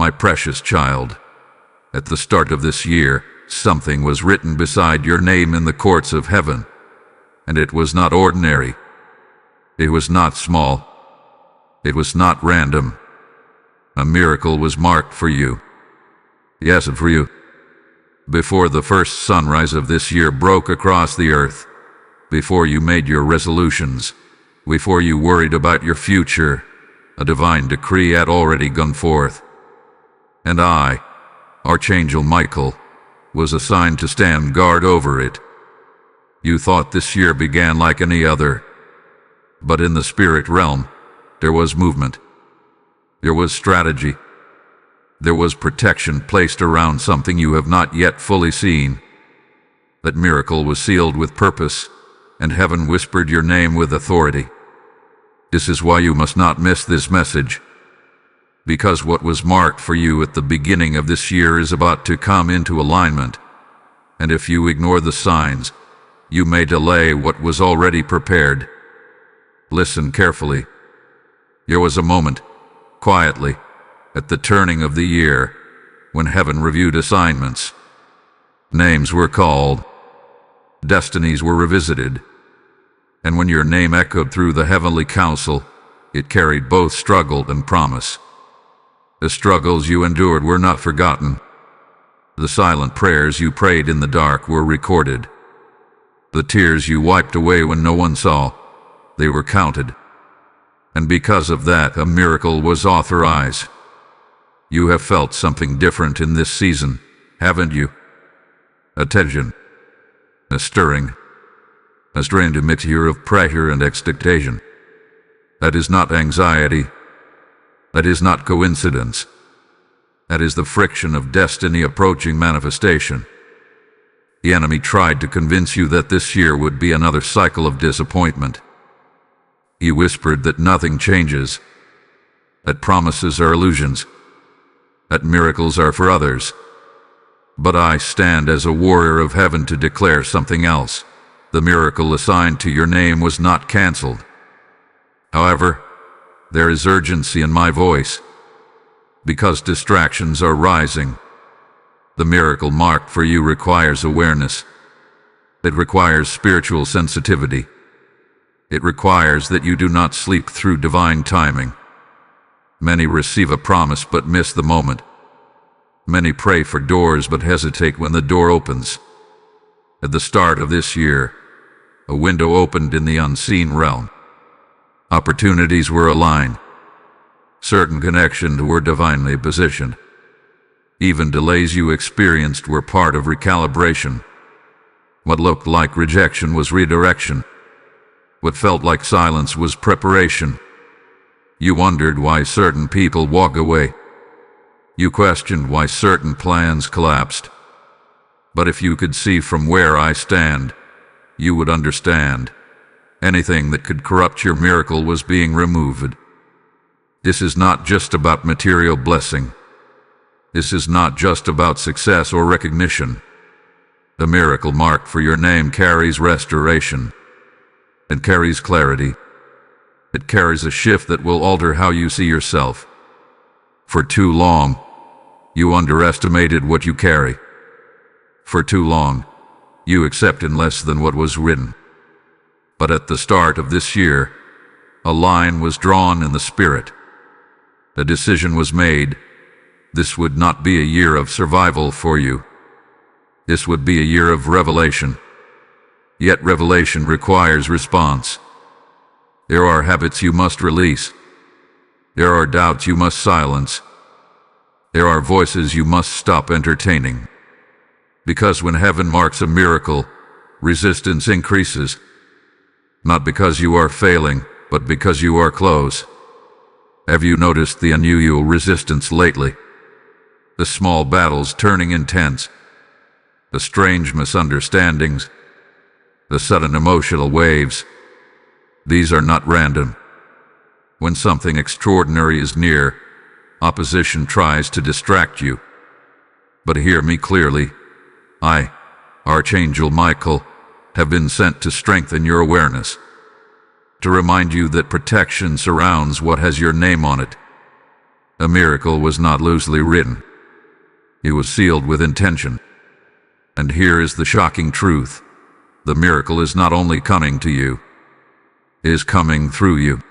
My precious child, at the start of this year, something was written beside your name in the courts of heaven, and it was not ordinary. It was not small. It was not random. A miracle was marked for you. Yes, for you. Before the first sunrise of this year broke across the earth, before you made your resolutions, before you worried about your future, a divine decree had already gone forth. And I, Archangel Michael, was assigned to stand guard over it. You thought this year began like any other, but in the spirit realm, there was movement. There was strategy. There was protection placed around something you have not yet fully seen. That miracle was sealed with purpose, and heaven whispered your name with authority. This is why you must not miss this message, because what was marked for you at the beginning of this year is about to come into alignment, and if you ignore the signs, you may delay what was already prepared. Listen carefully. There was a moment, quietly, at the turning of the year, when heaven reviewed assignments. Names were called. Destinies were revisited. And when your name echoed through the heavenly council, it carried both struggle and promise. The struggles you endured were not forgotten. The silent prayers you prayed in the dark were recorded. The tears you wiped away when no one saw, they were counted. And because of that, a miracle was authorized. You have felt something different in this season, haven't you? A tension, a stirring, a strange mixture of pressure and expectation. That is not anxiety. That is not coincidence. That is the friction of destiny approaching manifestation. The enemy tried to convince you that this year would be another cycle of disappointment. He whispered that nothing changes, that promises are illusions, that miracles are for others. But I stand as a warrior of heaven to declare something else. The miracle assigned to your name was not canceled. However, there is urgency in my voice, because distractions are rising. The miracle marked for you requires awareness. It requires spiritual sensitivity. It requires that you do not sleep through divine timing. Many receive a promise but miss the moment. Many pray for doors but hesitate when the door opens. At the start of this year, a window opened in the unseen realm. Opportunities were aligned. Certain connections were divinely positioned. Even delays you experienced were part of recalibration. What looked like rejection was redirection. What felt like silence was preparation. You wondered why certain people walk away. You questioned why certain plans collapsed. But if you could see from where I stand, you would understand. Anything that could corrupt your miracle was being removed. This is not just about material blessing. This is not just about success or recognition. The miracle marked for your name carries restoration. It carries clarity. It carries a shift that will alter how you see yourself. For too long, you underestimated what you carry. For too long, you accepted less than what was written. But at the start of this year, a line was drawn in the spirit. A decision was made. This would not be a year of survival for you. This would be a year of revelation. Yet revelation requires response. There are habits you must release. There are doubts you must silence. There are voices you must stop entertaining. Because when heaven marks a miracle, resistance increases. Not because you are failing, but because you are close. Have you noticed the unusual resistance lately? The small battles turning intense. The strange misunderstandings. The sudden emotional waves. These are not random. When something extraordinary is near, opposition tries to distract you. But hear me clearly. I, Archangel Michael, have been sent to strengthen your awareness, to remind you that protection surrounds what has your name on it. A miracle was not loosely written. It was sealed with intention. And here is the shocking truth. The miracle is not only coming to you, it is coming through you.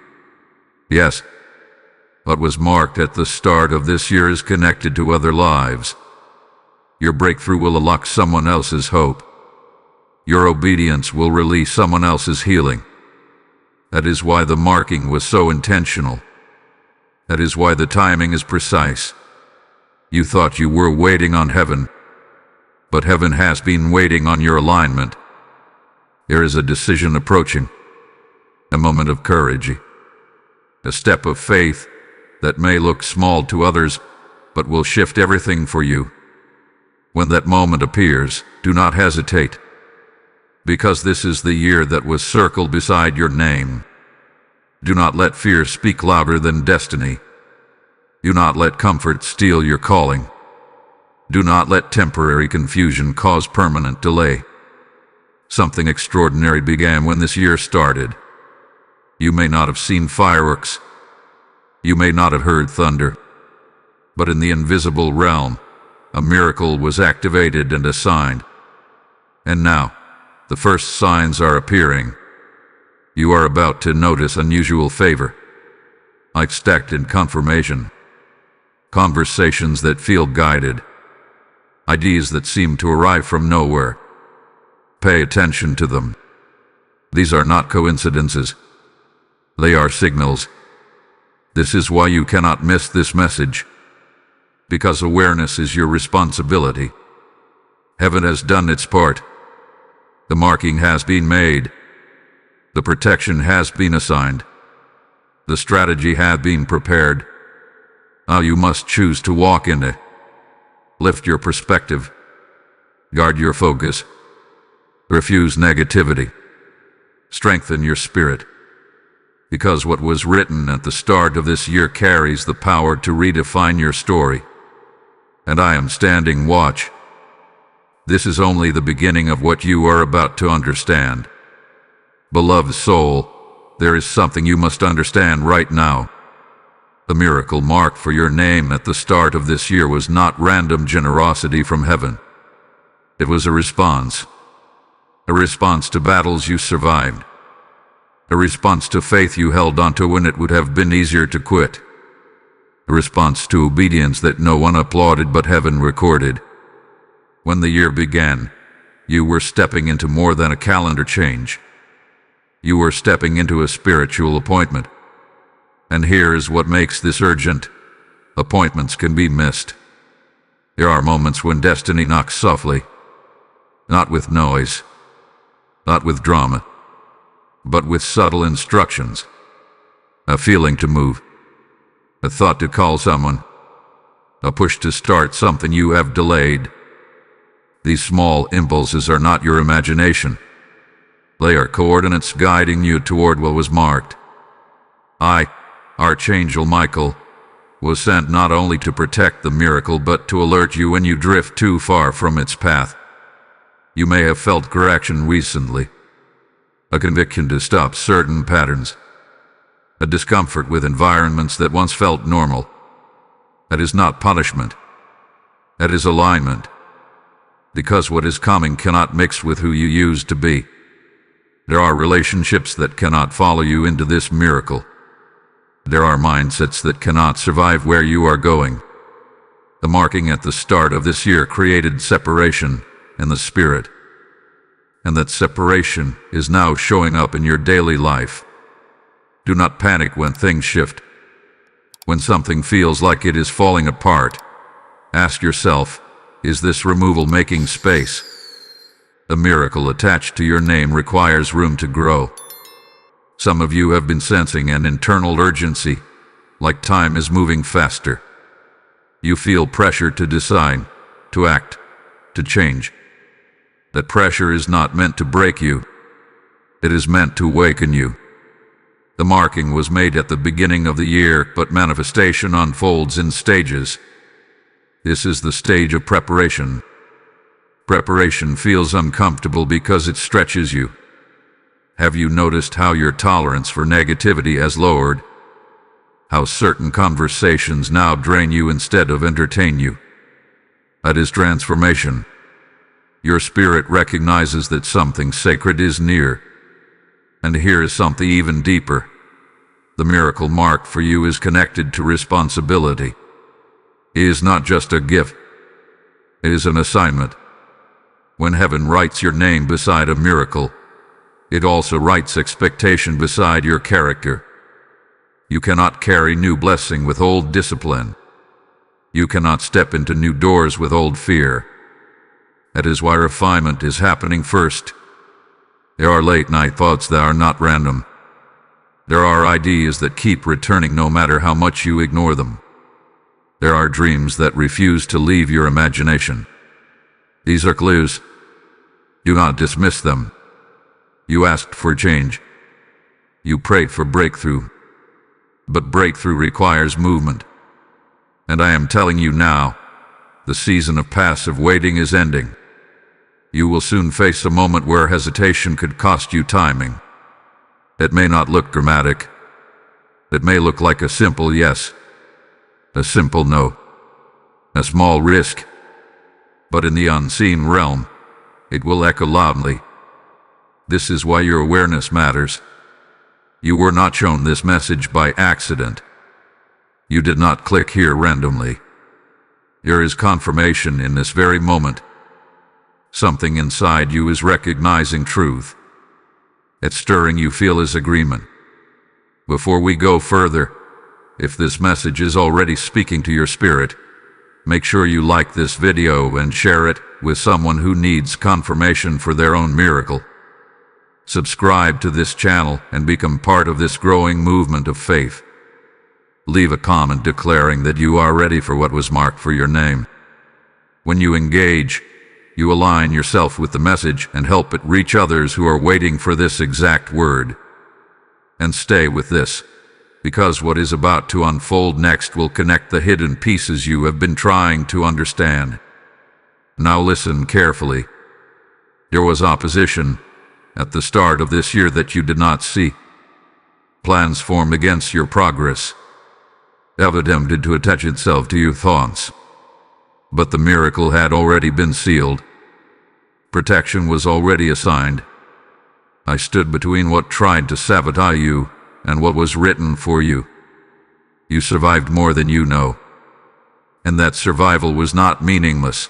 Yes, what was marked at the start of this year is connected to other lives. Your breakthrough will unlock someone else's hope. Your obedience will release someone else's healing. That is why the marking was so intentional. That is why the timing is precise. You thought you were waiting on heaven, but heaven has been waiting on your alignment. There is a decision approaching, a moment of courage, a step of faith that may look small to others, but will shift everything for you. When that moment appears, do not hesitate, because this is the year that was circled beside your name. Do not let fear speak louder than destiny. Do not let comfort steal your calling. Do not let temporary confusion cause permanent delay. Something extraordinary began when this year started. You may not have seen fireworks. You may not have heard thunder. But in the invisible realm, a miracle was activated and assigned. And now, the first signs are appearing. You are about to notice unusual favor, unexpected confirmation, conversations that feel guided, ideas that seem to arrive from nowhere. Pay attention to them. These are not coincidences. They are signals. This is why you cannot miss this message, because awareness is your responsibility. Heaven has done its part. The marking has been made. The protection has been assigned. The strategy has been prepared. Now you must choose to walk in it. Lift your perspective. Guard your focus. Refuse negativity. Strengthen your spirit. Because what was written at the start of this year carries the power to redefine your story. And I am standing watch. This is only the beginning of what you are about to understand. Beloved soul, there is something you must understand right now. The miracle marked for your name at the start of this year was not random generosity from heaven. It was a response to battles you survived, a response to faith you held onto when it would have been easier to quit, a response to obedience that no one applauded but heaven recorded. When the year began, you were stepping into more than a calendar change. You were stepping into a spiritual appointment. And here is what makes this urgent. Appointments can be missed. There are moments when destiny knocks softly, not with noise, not with drama, but with subtle instructions. A feeling to move, a thought to call someone, a push to start something you have delayed. These small impulses are not your imagination. They are coordinates guiding you toward what was marked. I, Archangel Michael, was sent not only to protect the miracle but to alert you when you drift too far from its path. You may have felt correction recently, a conviction to stop certain patterns, a discomfort with environments that once felt normal. That is not punishment. That is alignment. Because what is coming cannot mix with who you used to be. There are relationships that cannot follow you into this miracle. There are mindsets that cannot survive where you are going. The marking at the start of this year created separation in the spirit, and that separation is now showing up in your daily life. Do not panic when things shift. When something feels like it is falling apart, ask yourself, is this removal making space? The miracle attached to your name requires room to grow. Some of you have been sensing an internal urgency, like time is moving faster. You feel pressure to decide, to act, to change. That pressure is not meant to break you. It is meant to awaken you. The marking was made at the beginning of the year, but manifestation unfolds in stages. This is the stage of preparation. Preparation feels uncomfortable because it stretches you. Have you noticed how your tolerance for negativity has lowered? how certain conversations now drain you instead of entertain you. That is transformation. Your spirit recognizes that something sacred is near. And here is something even deeper. The miracle mark for you is connected to responsibility. It is not just a gift. It is an assignment. When heaven writes your name beside a miracle, it also writes expectation beside your character. You cannot carry new blessing with old discipline. You cannot step into new doors with old fear. That is why refinement is happening first. There are late-night thoughts that are not random. There are ideas that keep returning no matter how much you ignore them. There are dreams that refuse to leave your imagination. These are clues. Do not dismiss them. You asked for change. You prayed for breakthrough. But breakthrough requires movement. And I am telling you now, the season of passive waiting is ending. You will soon face a moment where hesitation could cost you timing. It may not look dramatic. It may look like a simple yes, a simple no, a small risk. But in the unseen realm, it will echo loudly. This is why your awareness matters. You were not shown this message by accident. You did not click here randomly. There is confirmation in this very moment. Something inside you is recognizing truth. It's stirring you feel as agreement. Before we go further, if this message is already speaking to your spirit, make sure you like this video and share it with someone who needs confirmation for their own miracle. Subscribe to this channel and become part of this growing movement of faith. Leave a comment declaring that you are ready for what was marked for your name. When you engage, you align yourself with the message and help it reach others who are waiting for this exact word. And stay with this, because what is about to unfold next will connect the hidden pieces you have been trying to understand. Now listen carefully. There was opposition at the start of this year that you did not see. Plans formed against your progress. Attempted to attach itself to your thoughts. But the miracle had already been sealed. Protection was already assigned. I stood between what tried to sabotage you and what was written for you. You survived more than you know. And that survival was not meaningless.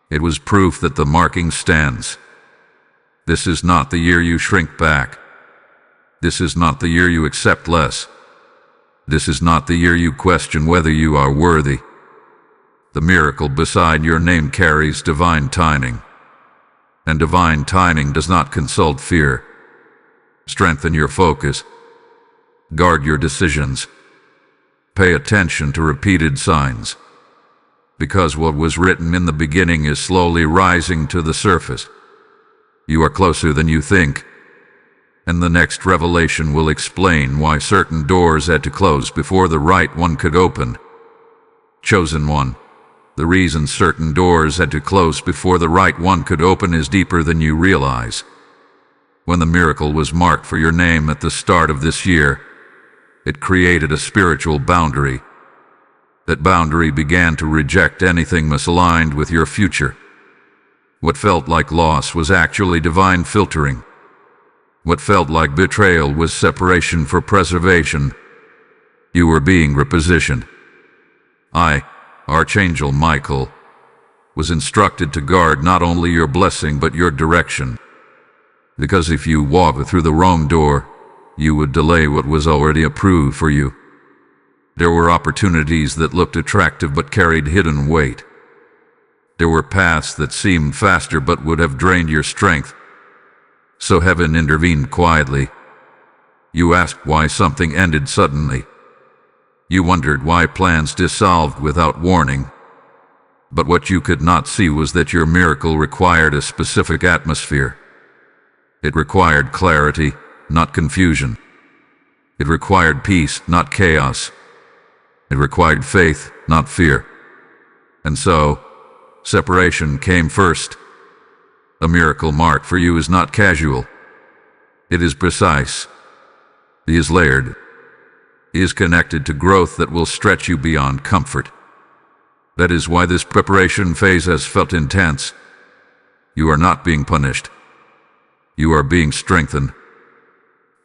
It was proof that the marking stands. This is not the year you shrink back. This is not the year you accept less. This is not the year you question whether you are worthy. The miracle beside your name carries divine timing. And divine timing does not consult fear. Strengthen your focus. Guard your decisions. Pay attention to repeated signs. Because what was written in the beginning is slowly rising to the surface. You are closer than you think. And the next revelation will explain why certain doors had to close before the right one could open. Chosen one. The reason certain doors had to close before the right one could open is deeper than you realize. When the miracle was marked for your name at the start of this year, it created a spiritual boundary. That boundary began to reject anything misaligned with your future. What felt like loss was actually divine filtering. What felt like betrayal was separation for preservation. You were being repositioned. I, Archangel Michael, was instructed to guard not only your blessing but your direction. Because if you walked through the wrong door, you would delay what was already approved for you. There were opportunities that looked attractive but carried hidden weight. There were paths that seemed faster but would have drained your strength. So heaven intervened quietly. You asked why something ended suddenly. You wondered why plans dissolved without warning. But what you could not see was that your miracle required a specific atmosphere. It required clarity, not confusion. It required peace, not chaos. It required faith, not fear. And so, separation came first. A miracle mark for you is not casual. It is precise. It is layered. is connected to growth that will stretch you beyond comfort. That is why this preparation phase has felt intense. You are not being punished. You are being strengthened.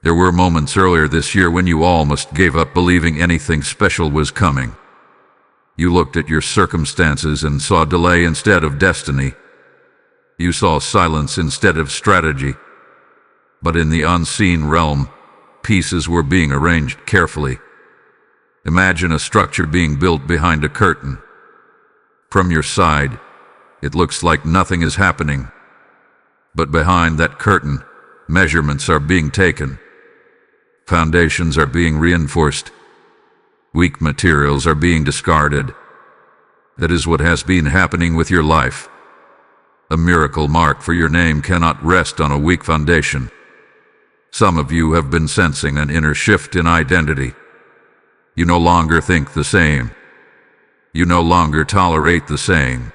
There were moments earlier this year when you almost gave up believing anything special was coming. You looked at your circumstances and saw delay instead of destiny. You saw silence instead of strategy. But in the unseen realm, pieces were being arranged carefully. Imagine a structure being built behind a curtain. From your side, it looks like nothing is happening. But behind that curtain, measurements are being taken. Foundations are being reinforced. Weak materials are being discarded. That is what has been happening with your life. A miracle mark for your name cannot rest on a weak foundation. Some of you have been sensing an inner shift in identity. You no longer think the same. You no longer tolerate the same.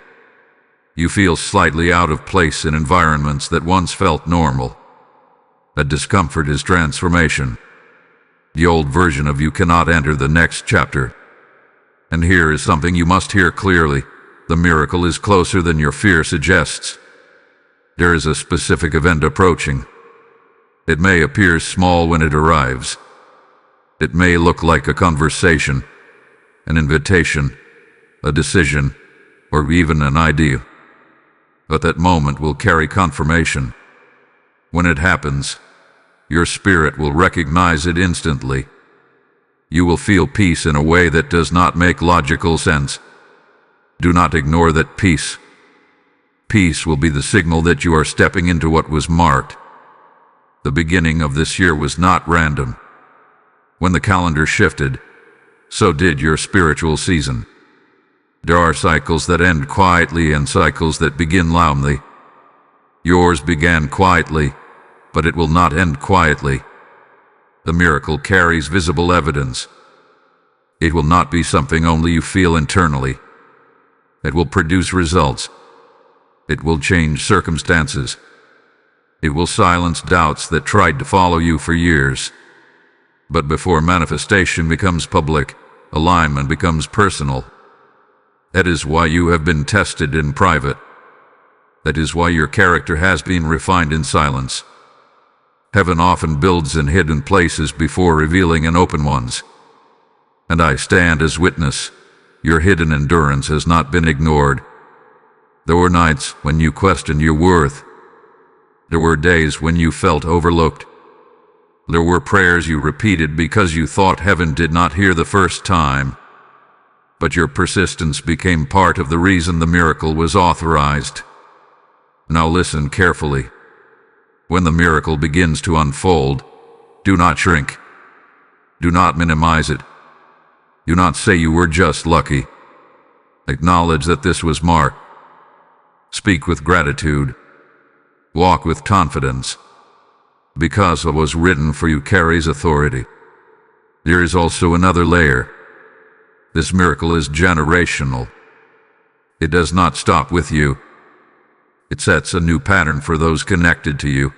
You feel slightly out of place in environments that once felt normal. That discomfort is transformation. The old version of you cannot enter the next chapter. And here is something you must hear clearly. The miracle is closer than your fear suggests. There is a specific event approaching. It may appear small when it arrives. It may look like a conversation, an invitation, a decision, or even an idea. But that moment will carry confirmation. When it happens, your spirit will recognize it instantly. You will feel peace in a way that does not make logical sense. Do not ignore that peace. Peace will be the signal that you are stepping into what was marked. The beginning of this year was not random. When the calendar shifted, so did your spiritual season. There are cycles that end quietly and cycles that begin loudly. Yours began quietly, but it will not end quietly. The miracle carries visible evidence. It will not be something only you feel internally. It will produce results. It will change circumstances. It will silence doubts that tried to follow you for years. But before manifestation becomes public, alignment becomes personal. That is why you have been tested in private. That is why your character has been refined in silence. Heaven often builds in hidden places before revealing in open ones. And I stand as witness. Your hidden endurance has not been ignored. There were nights when you questioned your worth. There were days when you felt overlooked. There were prayers you repeated because you thought heaven did not hear the first time. But your persistence became part of the reason the miracle was authorized. Now listen carefully. When the miracle begins to unfold, do not shrink. Do not minimize it. Do not say you were just lucky. Acknowledge that this was marked. Speak with gratitude. Walk with confidence. Because what was written for you carries authority. There is also another layer. This miracle is generational. It does not stop with you. It sets a new pattern for those connected to you.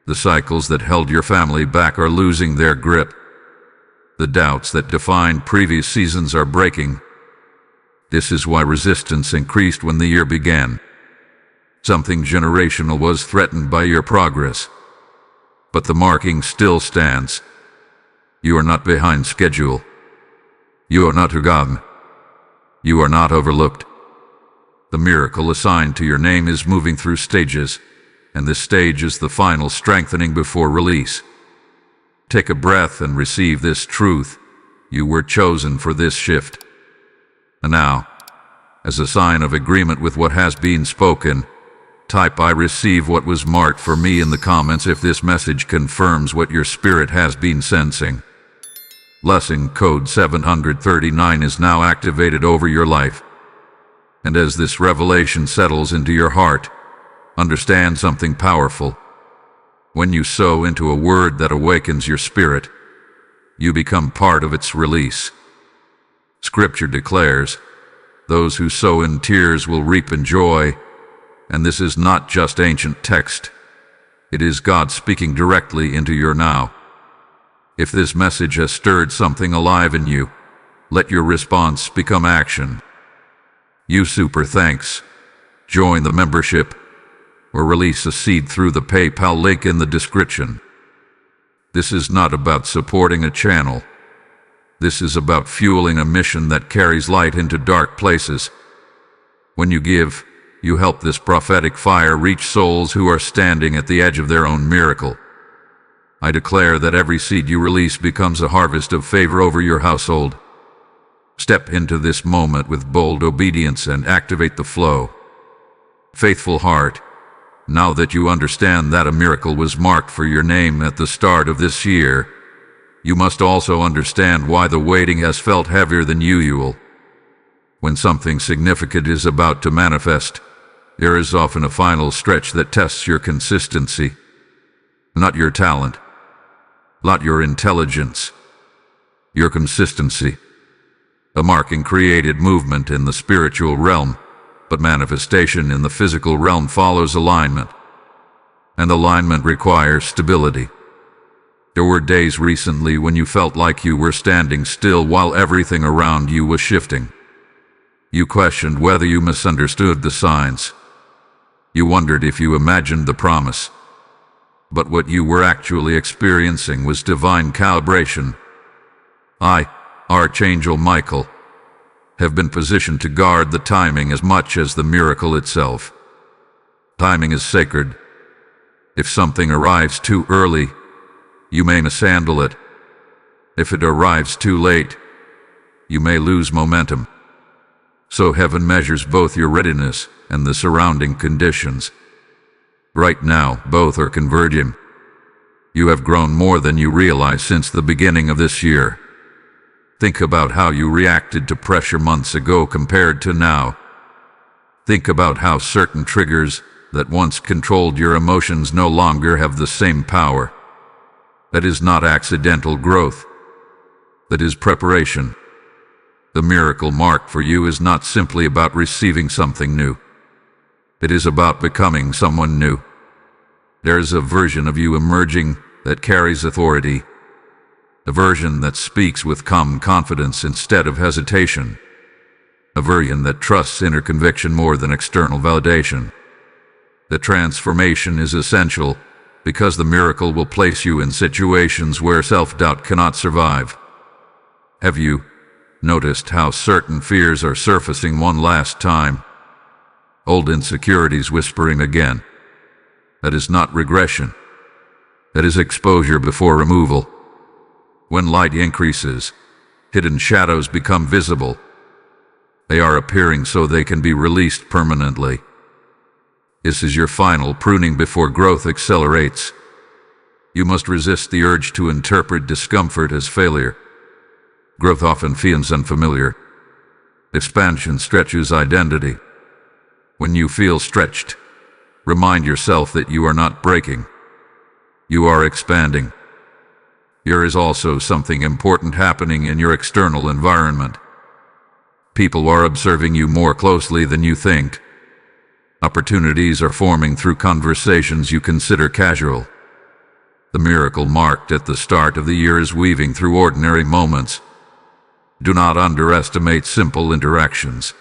The cycles that held your family back are losing their grip. The doubts that defined previous seasons are breaking. This is why resistance increased when the year began. Something generational was threatened by your progress. But the marking still stands. You are not behind schedule. You are not forgotten. You are not overlooked. The miracle assigned to your name is moving through stages, and this stage is the final strengthening before release. Take a breath and receive this truth. You were chosen for this shift. And now, as a sign of agreement with what has been spoken, type "I receive what was marked for me" in the comments if this message confirms what your spirit has been sensing. Blessing code 739 is now activated over your life. And as this revelation settles into your heart, understand something powerful. When you sow into a word that awakens your spirit, you become part of its release. Scripture declares, "Those who sow in tears will reap in joy," and this is not just ancient text. It is God speaking directly into your now. If this message has stirred something alive in you, let your response become action. You super thanks. Join the membership or release a seed through the PayPal link in the description. This is not about supporting a channel. This is about fueling a mission that carries light into dark places. When you give, you help this prophetic fire reach souls who are standing at the edge of their own miracle. I declare that every seed you release becomes a harvest of favor over your household. Step into this moment with bold obedience and activate the flow. Faithful heart, now that you understand that a miracle was marked for your name at the start of this year, you must also understand why the waiting has felt heavier than usual. When something significant is about to manifest, there is often a final stretch that tests your consistency. Not your talent, not your intelligence, your consistency. A marking created movement in the spiritual realm, but manifestation in the physical realm follows alignment. And alignment requires stability. There were days recently when you felt like you were standing still while everything around you was shifting. You questioned whether you misunderstood the signs. You wondered if you imagined the promise. But what you were actually experiencing was divine calibration. I, Archangel Michael, have been positioned to guard the timing as much as the miracle itself. Timing is sacred. If something arrives too early, you may mishandle it. If it arrives too late, you may lose momentum. So heaven measures both your readiness and the surrounding conditions. Right now, both are converging. You have grown more than you realize since the beginning of this year. Think about how you reacted to pressure months ago compared to now. Think about how certain triggers that once controlled your emotions no longer have the same power. That is not accidental growth. That is preparation. The miracle mark for you is not simply about receiving something new. It is about becoming someone new. There is a version of you emerging that carries authority. A version that speaks with calm confidence instead of hesitation. A version that trusts inner conviction more than external validation. The transformation is essential because the miracle will place you in situations where self-doubt cannot survive. Have you noticed how certain fears are surfacing one last time? Old insecurities whispering again. That is not regression. That is exposure before removal. When light increases, hidden shadows become visible. They are appearing so they can be released permanently. This is your final pruning before growth accelerates. You must resist the urge to interpret discomfort as failure. Growth often feels unfamiliar. Expansion stretches identity. When you feel stretched, remind yourself that you are not breaking. You are expanding. There is also something important happening in your external environment. People are observing you more closely than you think. Opportunities are forming through conversations you consider casual. The miracle marked at the start of the year is weaving through ordinary moments. Do not underestimate simple interactions.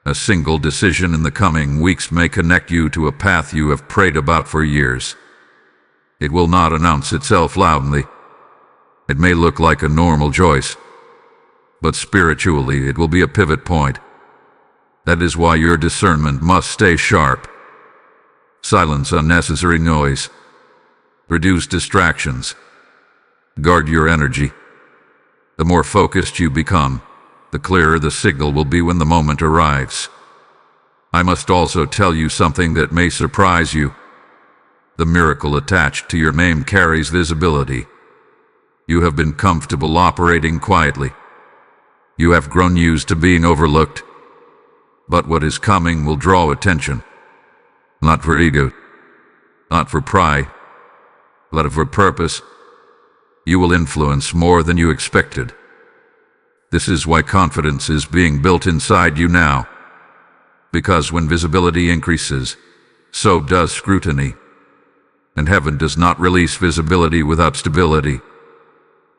A single decision in the coming weeks may connect you to a path you have prayed about for years. It will not announce itself loudly. It may look like a normal choice, but spiritually it will be a pivot point. That is why your discernment must stay sharp. Silence unnecessary noise. Reduce distractions. Guard your energy. The more focused you become, the clearer the signal will be when the moment arrives. I must also tell you something that may surprise you. The miracle attached to your name carries visibility. You have been comfortable operating quietly. You have grown used to being overlooked. But what is coming will draw attention. Not for ego, not for pride, but for purpose. You will influence more than you expected. This is why confidence is being built inside you now. Because when visibility increases, so does scrutiny. And heaven does not release visibility without stability.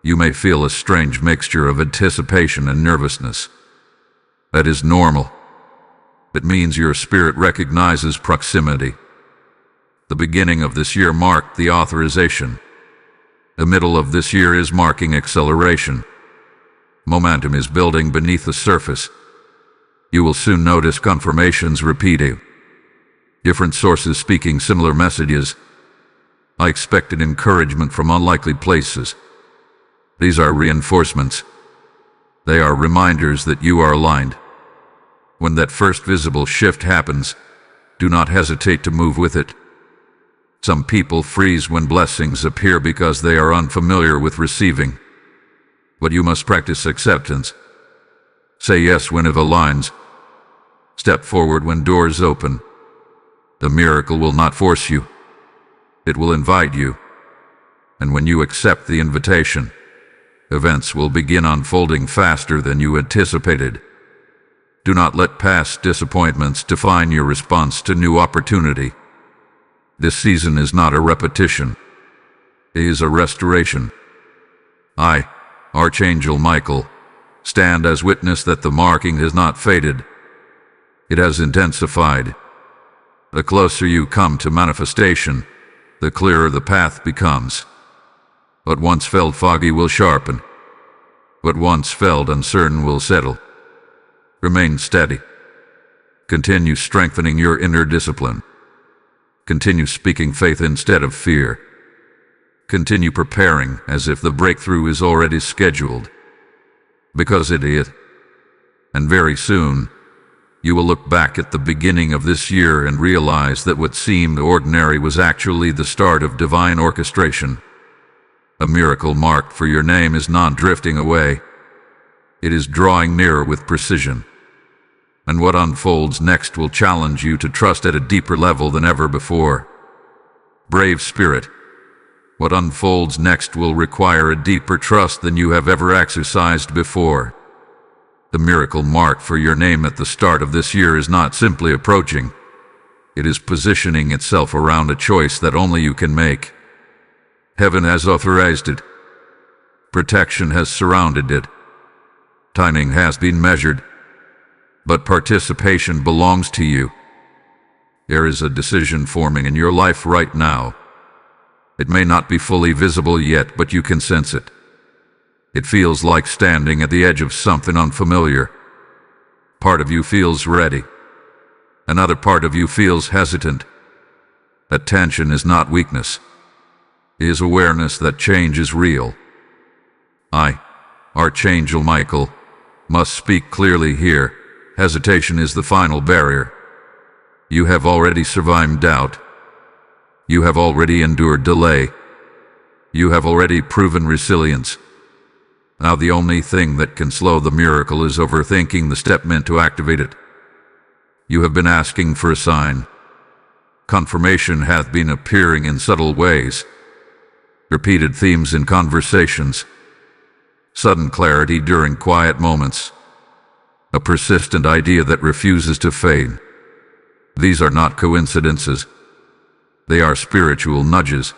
You may feel a strange mixture of anticipation and nervousness. That is normal. It means your spirit recognizes proximity. The beginning of this year marked the authorization. The middle of this year is marking acceleration. Momentum is building beneath the surface. You will soon notice confirmations repeating. Different sources speaking similar messages. I expected encouragement from unlikely places. These are reinforcements. They are reminders that you are aligned. When that first visible shift happens, do not hesitate to move with it. Some people freeze when blessings appear because they are unfamiliar with receiving. But you must practice acceptance. Say yes when it aligns. Step forward when doors open. The miracle will not force you. It will invite you. And when you accept the invitation, events will begin unfolding faster than you anticipated. Do not let past disappointments define your response to new opportunity. This season is not a repetition. It is a restoration. I, Archangel Michael, stand as witness that the marking has not faded. It has intensified. The closer you come to manifestation, the clearer the path becomes. What once felt foggy will sharpen. What once felt uncertain will settle. Remain steady. Continue strengthening your inner discipline. Continue speaking faith instead of fear. Continue preparing as if the breakthrough is already scheduled. Because it is. And very soon, you will look back at the beginning of this year and realize that what seemed ordinary was actually the start of divine orchestration. A miracle marked for your name is not drifting away. It is drawing nearer with precision. And what unfolds next will challenge you to trust at a deeper level than ever before. Brave spirit, what unfolds next will require a deeper trust than you have ever exercised before. The miracle marked for your name at the start of this year is not simply approaching. It is positioning itself around a choice that only you can make. Heaven has authorized it. Protection has surrounded it. Timing has been measured. But participation belongs to you. There is a decision forming in your life right now. It may not be fully visible yet, but you can sense it. It feels like standing at the edge of something unfamiliar. Part of you feels ready. Another part of you feels hesitant. That tension is not weakness. It is awareness that change is real. I, Archangel Michael, must speak clearly here. Hesitation is the final barrier. You have already survived doubt. You have already endured delay. You have already proven resilience. Now the only thing that can slow the miracle is overthinking the step meant to activate it. You have been asking for a sign. Confirmation hath been appearing in subtle ways. Repeated themes in conversations. Sudden clarity during quiet moments. A persistent idea that refuses to fade. These are not coincidences. They are spiritual nudges.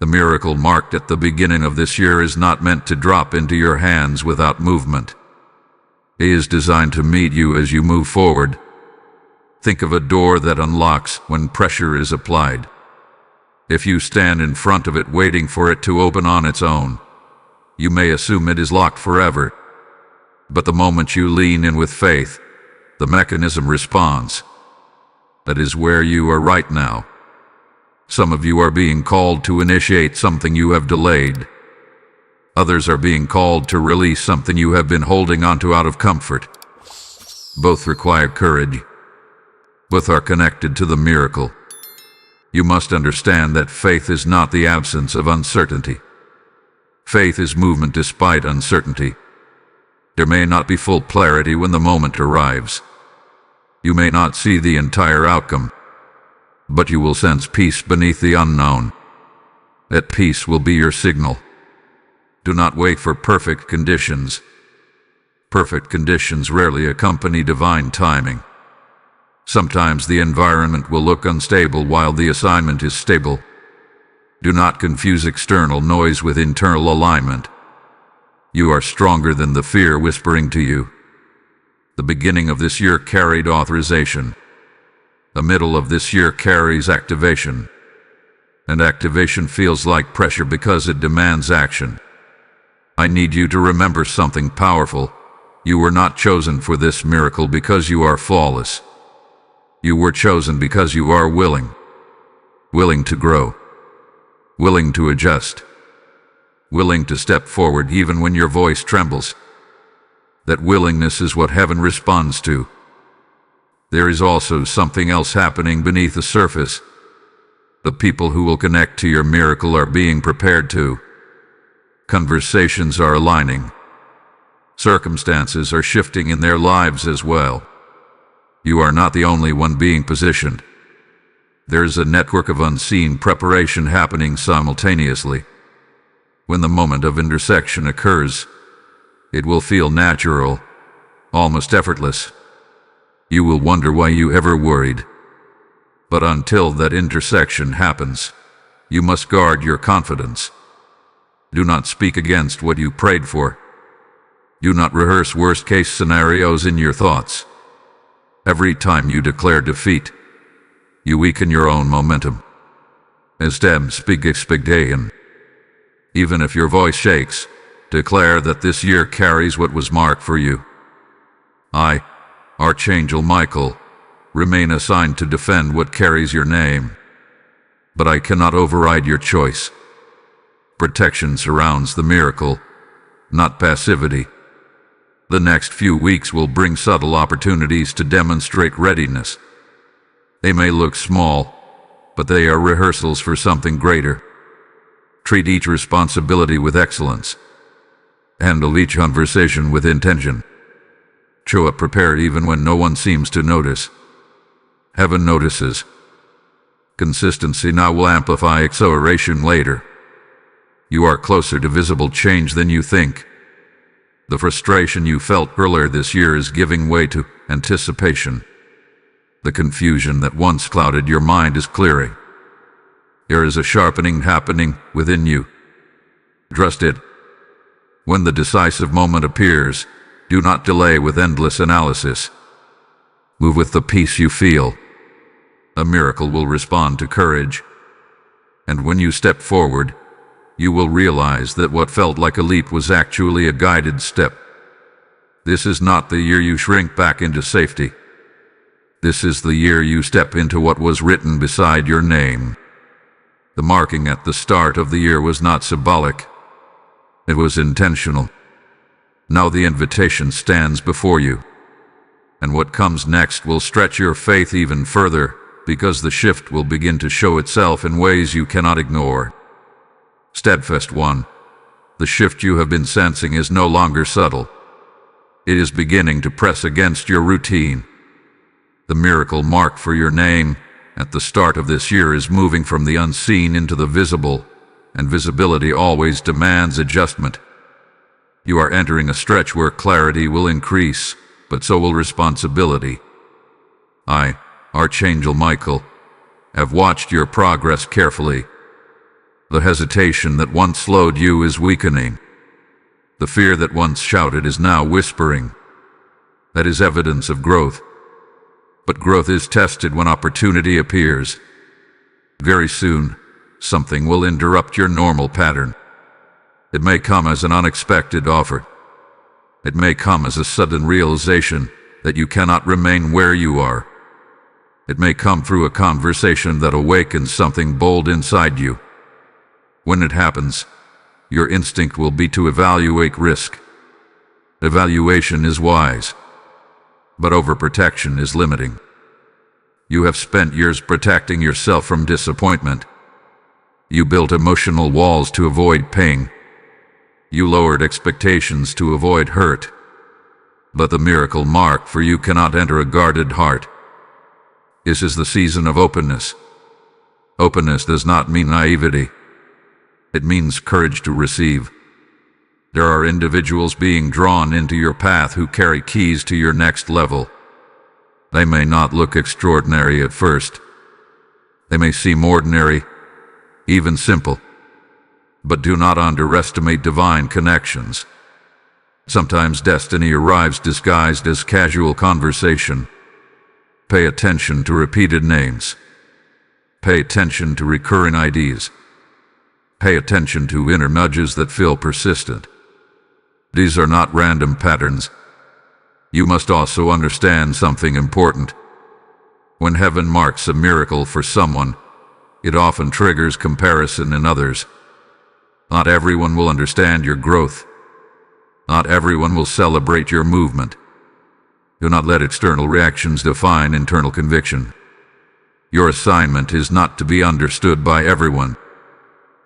The miracle marked at the beginning of this year is not meant to drop into your hands without movement. It is designed to meet you as you move forward. Think of a door that unlocks when pressure is applied. If you stand in front of it waiting for it to open on its own, you may assume it is locked forever. But the moment you lean in with faith, the mechanism responds. That is where you are right now. Some of you are being called to initiate something you have delayed. Others are being called to release something you have been holding onto out of comfort. Both require courage. Both are connected to the miracle. You must understand that faith is not the absence of uncertainty. Faith is movement despite uncertainty. There may not be full clarity when the moment arrives. You may not see the entire outcome, but you will sense peace beneath the unknown. That peace will be your signal. Do not wait for perfect conditions. Perfect conditions rarely accompany divine timing. Sometimes the environment will look unstable while the assignment is stable. Do not confuse external noise with internal alignment. You are stronger than the fear whispering to you. The beginning of this year carried authorization. The middle of this year carries activation. And activation feels like pressure because it demands action. I need you to remember something powerful. You were not chosen for this miracle because you are flawless. You were chosen because you are willing. Willing to grow. Willing to adjust. Willing to step forward even when your voice trembles. That willingness is what heaven responds to. There is also something else happening beneath the surface. The people who will connect to your miracle are being prepared to. Conversations are aligning. Circumstances are shifting in their lives as well. You are not the only one being positioned. There is a network of unseen preparation happening simultaneously. When the moment of intersection occurs, it will feel natural, almost effortless. You will wonder why you ever worried. But until that intersection happens, you must guard your confidence. Do not speak against what you prayed for. Do not rehearse worst-case scenarios in your thoughts. Every time you declare defeat, you weaken your own momentum. As dem speak expectation. Even if your voice shakes, declare that this year carries what was marked for you. I, Archangel Michael, remain assigned to defend what carries your name. But I cannot override your choice. Protection surrounds the miracle, not passivity. The next few weeks will bring subtle opportunities to demonstrate readiness. They may look small, but they are rehearsals for something greater. Treat each responsibility with excellence. Handle each conversation with intention. Show up prepared even when no one seems to notice. Heaven notices. Consistency now will amplify acceleration later. You are closer to visible change than you think. The frustration you felt earlier this year is giving way to anticipation. The confusion that once clouded your mind is clearing. There is a sharpening happening within you. Trust it. When the decisive moment appears, do not delay with endless analysis. Move with the peace you feel. A miracle will respond to courage. And when you step forward, you will realize that what felt like a leap was actually a guided step. This is not the year you shrink back into safety. This is the year you step into what was written beside your name. The marking at the start of the year was not symbolic. It was intentional. Now the invitation stands before you. And what comes next will stretch your faith even further, because the shift will begin to show itself in ways you cannot ignore. Steadfast one, the shift you have been sensing is no longer subtle. It is beginning to press against your routine. The miracle mark for your name at the start of this year is moving from the unseen into the visible, and visibility always demands adjustment. You are entering a stretch where clarity will increase, but so will responsibility. I, Archangel Michael, have watched your progress carefully. The hesitation that once slowed you is weakening. The fear that once shouted is now whispering. That is evidence of growth. But growth is tested when opportunity appears. Very soon, something will interrupt your normal pattern. It may come as an unexpected offer. It may come as a sudden realization that you cannot remain where you are. It may come through a conversation that awakens something bold inside you. When it happens, your instinct will be to evaluate risk. Evaluation is wise, but overprotection is limiting. You have spent years protecting yourself from disappointment. You built emotional walls to avoid pain. You lowered expectations to avoid hurt. But the miracle mark for you cannot enter a guarded heart. This is the season of openness. Openness does not mean naivety. It means courage to receive. There are individuals being drawn into your path who carry keys to your next level. They may not look extraordinary at first. They may seem ordinary, even simple. But do not underestimate divine connections. Sometimes destiny arrives disguised as casual conversation. Pay attention to repeated names. Pay attention to recurring IDs. Pay attention to inner nudges that feel persistent. These are not random patterns. You must also understand something important. When heaven marks a miracle for someone, it often triggers comparison in others. Not everyone will understand your growth. Not everyone will celebrate your movement. Do not let external reactions define internal conviction. Your assignment is not to be understood by everyone.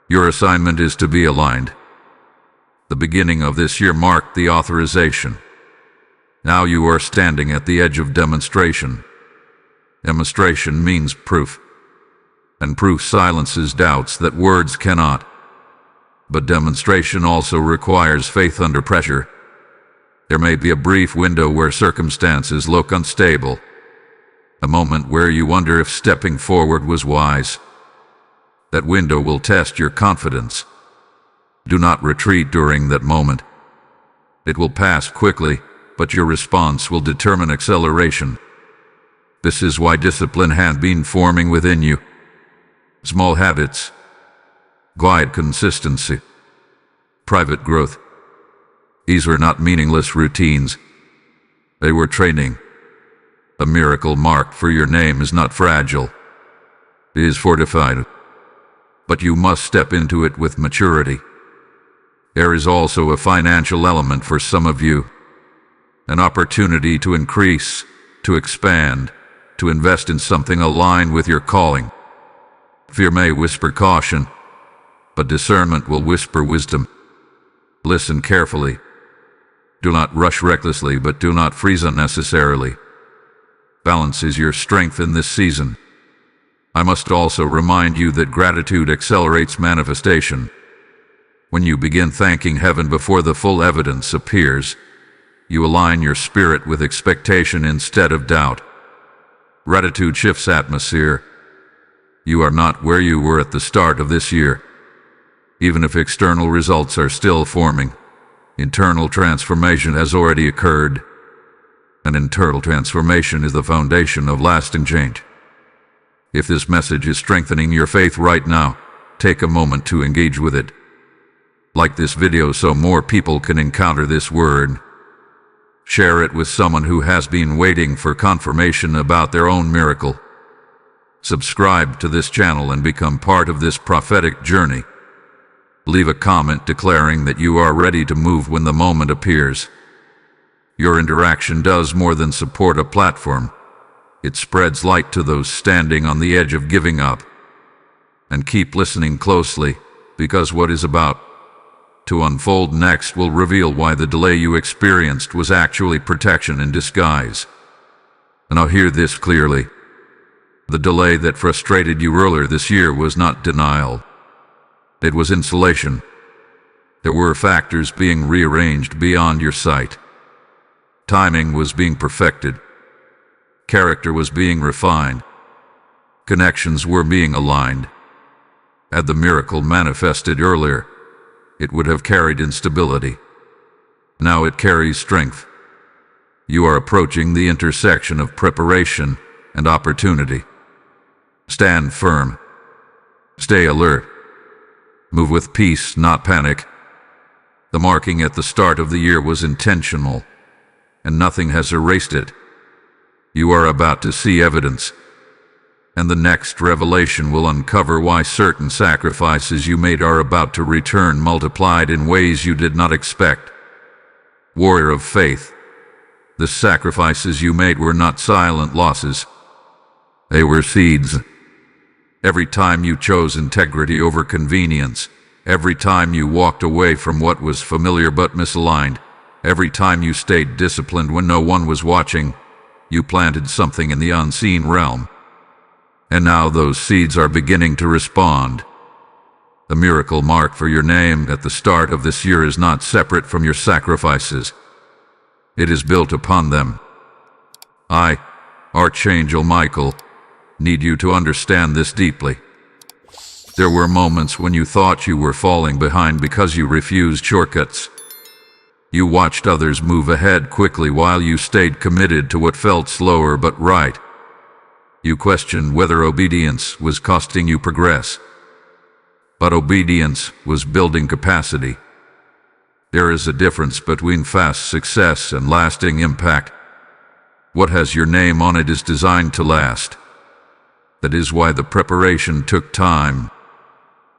Your assignment is to be aligned. The beginning of this year marked the authorization. Now you are standing at the edge of demonstration. Demonstration means proof. And proof silences doubts that words cannot. But demonstration also requires faith under pressure. There may be a brief window where circumstances look unstable. A moment where you wonder if stepping forward was wise. That window will test your confidence. Do not retreat during that moment. It will pass quickly, but your response will determine acceleration. This is why discipline has been forming within you. Small habits, quiet consistency, private growth. These were not meaningless routines. They were training. A miracle marked for your name is not fragile. It is fortified. But you must step into it with maturity. There is also a financial element for some of you. An opportunity to increase, to expand, to invest in something aligned with your calling. Fear may whisper caution, but discernment will whisper wisdom. Listen carefully. Do not rush recklessly, but do not freeze unnecessarily. Balance is your strength in this season. I must also remind you that gratitude accelerates manifestation. When you begin thanking heaven before the full evidence appears, you align your spirit with expectation instead of doubt. Gratitude shifts atmosphere. You are not where you were at the start of this year. Even if external results are still forming, internal transformation has already occurred. An internal transformation is the foundation of lasting change. If this message is strengthening your faith right now, take a moment to engage with it. Like this video so more people can encounter this word. Share it with someone who has been waiting for confirmation about their own miracle. Subscribe to this channel and become part of this prophetic journey. Leave a comment declaring that you are ready to move when the moment appears. Your interaction does more than support a platform. It spreads light to those standing on the edge of giving up. And keep listening closely, because what is about to unfold next will reveal why the delay you experienced was actually protection in disguise. And I'll hear this clearly. The delay that frustrated you earlier this year was not denial. It was insulation. There were factors being rearranged beyond your sight. Timing was being perfected. Character was being refined. Connections were being aligned. Had the miracle manifested earlier, it would have carried instability. Now it carries strength. You are approaching the intersection of preparation and opportunity. Stand firm. Stay alert. Move with peace, not panic. The marking at the start of the year was intentional, and nothing has erased it. You are about to see evidence, and the next revelation will uncover why certain sacrifices you made are about to return multiplied in ways you did not expect. Warrior of faith, the sacrifices you made were not silent losses. They were seeds. Every time you chose integrity over convenience, every time you walked away from what was familiar but misaligned, every time you stayed disciplined when no one was watching, you planted something in the unseen realm. And now those seeds are beginning to respond. The miracle mark for your name at the start of this year is not separate from your sacrifices. It is built upon them. I, Archangel Michael, need you to understand this deeply. There were moments when you thought you were falling behind because you refused shortcuts. You watched others move ahead quickly while you stayed committed to what felt slower but right. You questioned whether obedience was costing you progress. But obedience was building capacity. There is a difference between fast success and lasting impact. What has your name on it is designed to last. That is why the preparation took time.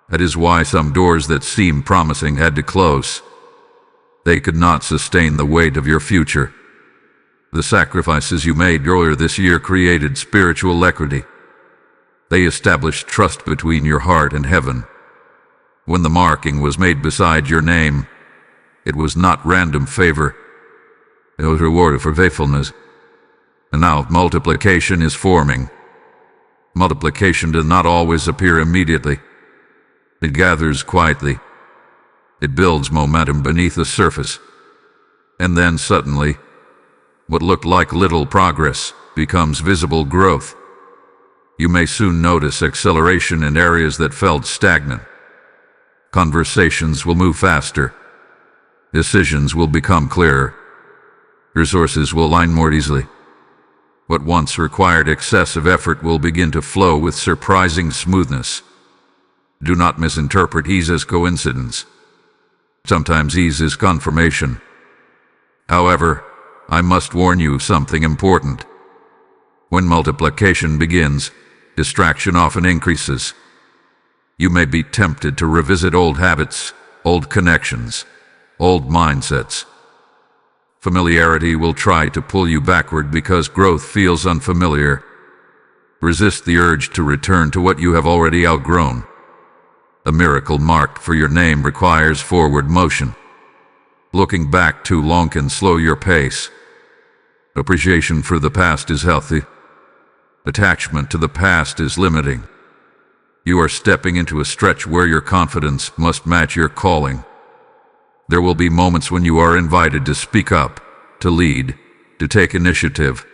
That is why some doors that seemed promising had to close. They could not sustain the weight of your future. The sacrifices you made earlier this year created spiritual equity. They established trust between your heart and heaven. When the marking was made beside your name, it was not random favor. It was rewarded for faithfulness. And now multiplication is forming. Multiplication does not always appear immediately. It gathers quietly. It builds momentum beneath the surface. And then suddenly, what looked like little progress becomes visible growth. You may soon notice acceleration in areas that felt stagnant. Conversations will move faster. Decisions will become clearer. Resources will align more easily. What once required excessive effort will begin to flow with surprising smoothness. Do not misinterpret ease as coincidence. Sometimes ease is confirmation. However, I must warn you of something important. When multiplication begins, distraction often increases. You may be tempted to revisit old habits, old connections, old mindsets. Familiarity will try to pull you backward because growth feels unfamiliar. Resist the urge to return to what you have already outgrown. A miracle marked for your name requires forward motion. Looking back too long can slow your pace. Appreciation for the past is healthy. Attachment to the past is limiting. You are stepping into a stretch where your confidence must match your calling. There will be moments when you are invited to speak up, to lead, to take initiative.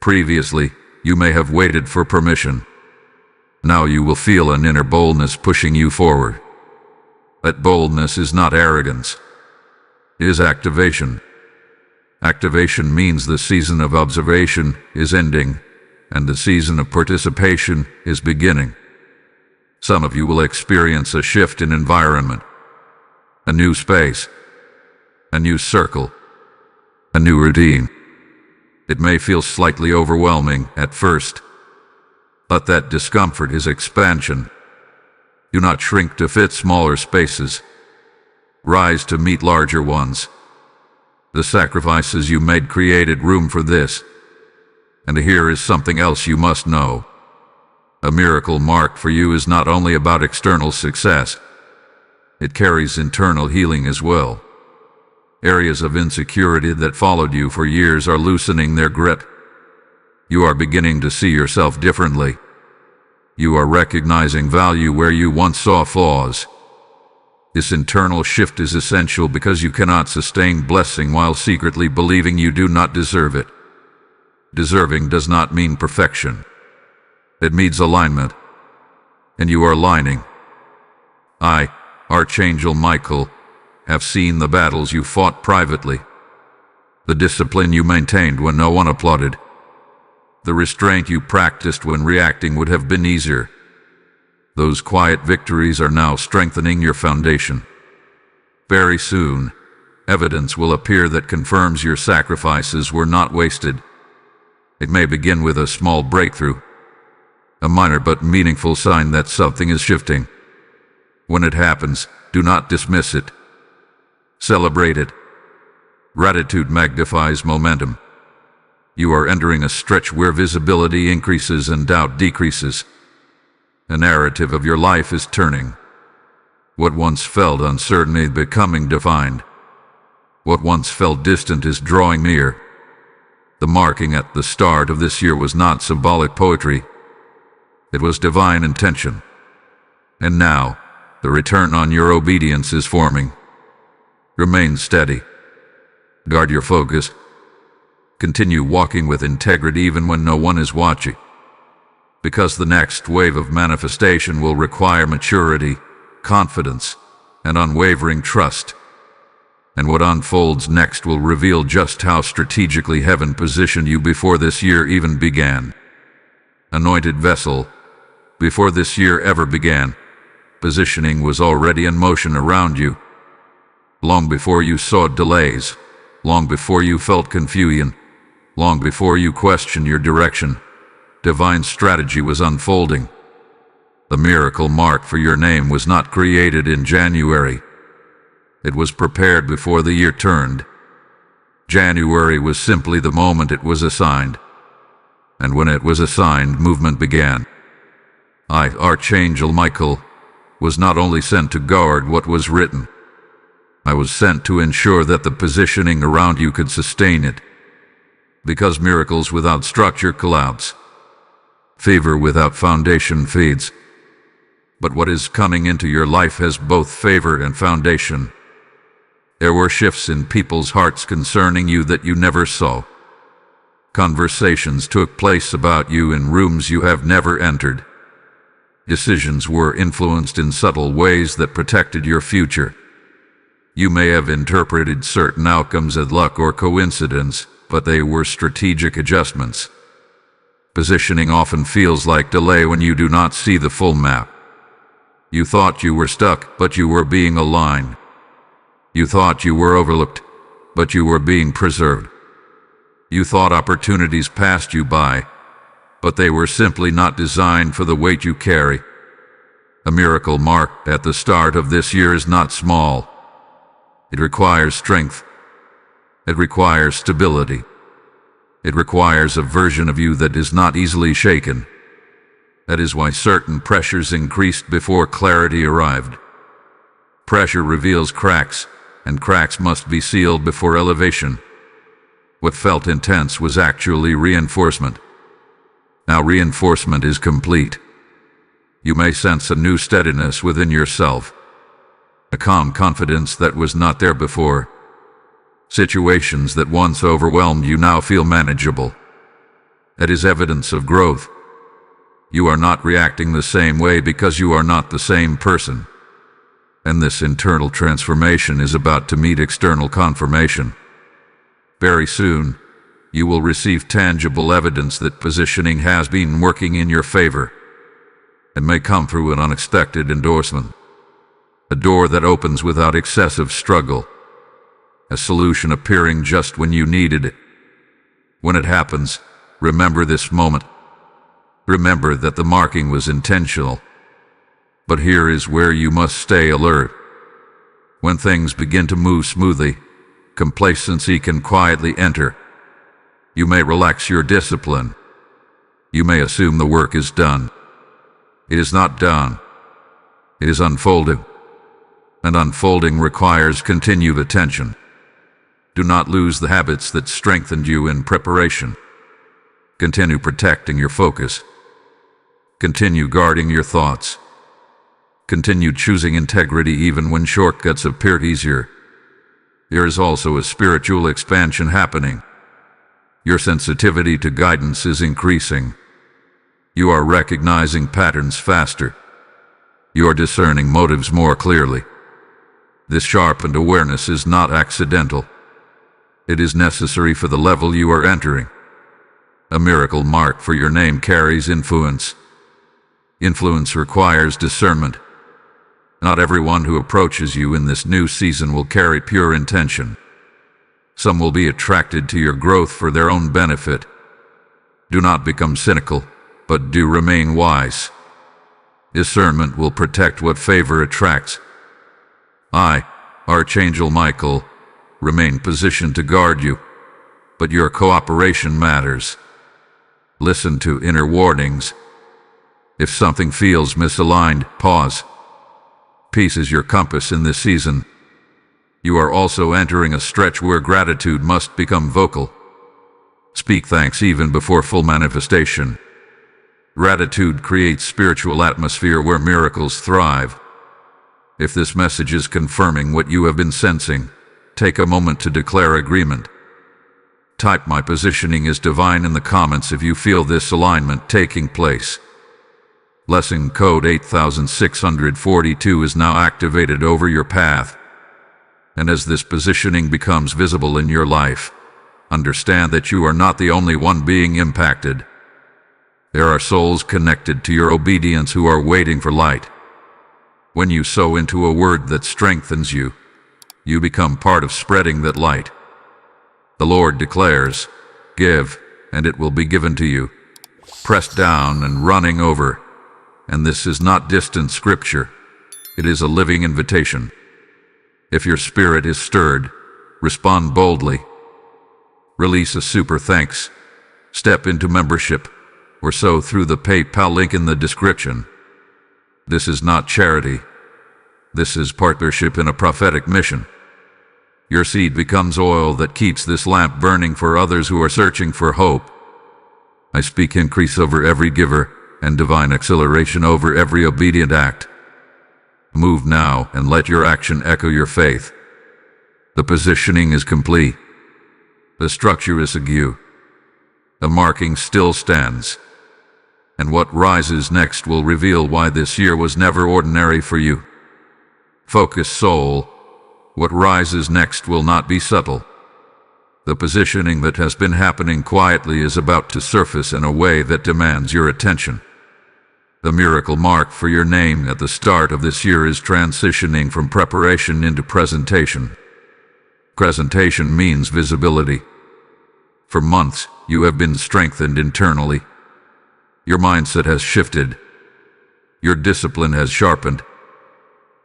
Previously, you may have waited for permission. Now you will feel an inner boldness pushing you forward. That boldness is not arrogance. It is activation. Activation means the season of observation is ending, and the season of participation is beginning. Some of you will experience a shift in environment. A new space, a new circle, a new routine. It may feel slightly overwhelming at first, but that discomfort is expansion. Do not shrink to fit smaller spaces. Rise to meet larger ones. The sacrifices you made created room for this. And here is something else you must know. A miracle marked for you is not only about external success. It carries internal healing as well. Areas of insecurity that followed you for years are loosening their grip. You are beginning to see yourself differently. You are recognizing value where you once saw flaws. This internal shift is essential because you cannot sustain blessing while secretly believing you do not deserve it. Deserving does not mean perfection. It means alignment. And you are aligning. I, Archangel Michael, have seen the battles you fought privately, the discipline you maintained when no one applauded, the restraint you practiced when reacting would have been easier. Those quiet victories are now strengthening your foundation. Very soon, evidence will appear that confirms your sacrifices were not wasted. It may begin with a small breakthrough, a minor but meaningful sign that something is shifting. When it happens, do not dismiss it. Celebrate it. Gratitude magnifies momentum. You are entering a stretch where visibility increases and doubt decreases. The narrative of your life is turning. What once felt uncertain is becoming defined. What once felt distant is drawing near. The marking at the start of this year was not symbolic poetry. It was divine intention. And now, the return on your obedience is forming. Remain steady. Guard your focus. Continue walking with integrity even when no one is watching. Because the next wave of manifestation will require maturity, confidence, and unwavering trust. And what unfolds next will reveal just how strategically heaven positioned you before this year even began. Anointed vessel, before this year ever began, positioning was already in motion around you. Long before you saw delays, long before you felt confusion, long before you questioned your direction, divine strategy was unfolding. The miracle mark for your name was not created in January. It was prepared before the year turned. January was simply the moment it was assigned. And when it was assigned, movement began. I, Archangel Michael, was not only sent to guard what was written. I was sent to ensure that the positioning around you could sustain it. Because miracles without structure collapse. Favor without foundation fades. But what is coming into your life has both favor and foundation. There were shifts in people's hearts concerning you that you never saw. Conversations took place about you in rooms you have never entered. Decisions were influenced in subtle ways that protected your future. You may have interpreted certain outcomes as luck or coincidence, but they were strategic adjustments. Positioning often feels like delay when you do not see the full map. You thought you were stuck, but you were being aligned. You thought you were overlooked, but you were being preserved. You thought opportunities passed you by, but they were simply not designed for the weight you carry. A miracle mark at the start of this year is not small. It requires strength. It requires stability. It requires a version of you that is not easily shaken. That is why certain pressures increased before clarity arrived. Pressure reveals cracks, and cracks must be sealed before elevation. What felt intense was actually reinforcement. Now reinforcement is complete. You may sense a new steadiness within yourself. A calm confidence that was not there before. Situations that once overwhelmed you now feel manageable. That is evidence of growth. You are not reacting the same way because you are not the same person. And this internal transformation is about to meet external confirmation. Very soon, you will receive tangible evidence that positioning has been working in your favor. It may come through an unexpected endorsement. A door that opens without excessive struggle. A solution appearing just when you needed it. When it happens, remember this moment. Remember that the marking was intentional. But here is where you must stay alert. When things begin to move smoothly, complacency can quietly enter. You may relax your discipline. You may assume the work is done. It is not done. It is unfolding. And unfolding requires continued attention. Do not lose the habits that strengthened you in preparation. Continue protecting your focus. Continue guarding your thoughts. Continue choosing integrity even when shortcuts appear easier. There is also a spiritual expansion happening. Your sensitivity to guidance is increasing. You are recognizing patterns faster. You are discerning motives more clearly. This sharpened awareness is not accidental. It is necessary for the level you are entering. A miracle mark for your name carries influence. Influence requires discernment. Not everyone who approaches you in this new season will carry pure intention. Some will be attracted to your growth for their own benefit. Do not become cynical, but do remain wise. Discernment will protect what favor attracts. I, Archangel Michael, remain positioned to guard you, but your cooperation matters. Listen to inner warnings. If something feels misaligned, pause. Peace is your compass in this season. You are also entering a stretch where gratitude must become vocal. Speak thanks even before full manifestation. Gratitude creates spiritual atmosphere where miracles thrive. If this message is confirming what you have been sensing, take a moment to declare agreement. Type "My positioning is divine" in the comments if you feel this alignment taking place. Blessing code 8642 is now activated over your path. And as this positioning becomes visible in your life, understand that you are not the only one being impacted. There are souls connected to your obedience who are waiting for light. When you sow into a word that strengthens you, you become part of spreading that light. The Lord declares, "Give, and it will be given to you, pressed down and running over." And this is not distant scripture. It is a living invitation. If your spirit is stirred, respond boldly. Release a super thanks, step into membership, or sow through the PayPal link in the description. This is not charity. This is partnership in a prophetic mission. Your seed becomes oil that keeps this lamp burning for others who are searching for hope. I speak increase over every giver and divine acceleration over every obedient act. Move now and let your action echo your faith. The positioning is complete. The structure is secure. The marking still stands. And what rises next will reveal why this year was never ordinary for you. Focus, soul. What rises next will not be subtle. The positioning that has been happening quietly is about to surface in a way that demands your attention. The miracle mark for your name at the start of this year is transitioning from preparation into presentation. Presentation means visibility. For months, you have been strengthened internally. Your mindset has shifted. Your discipline has sharpened.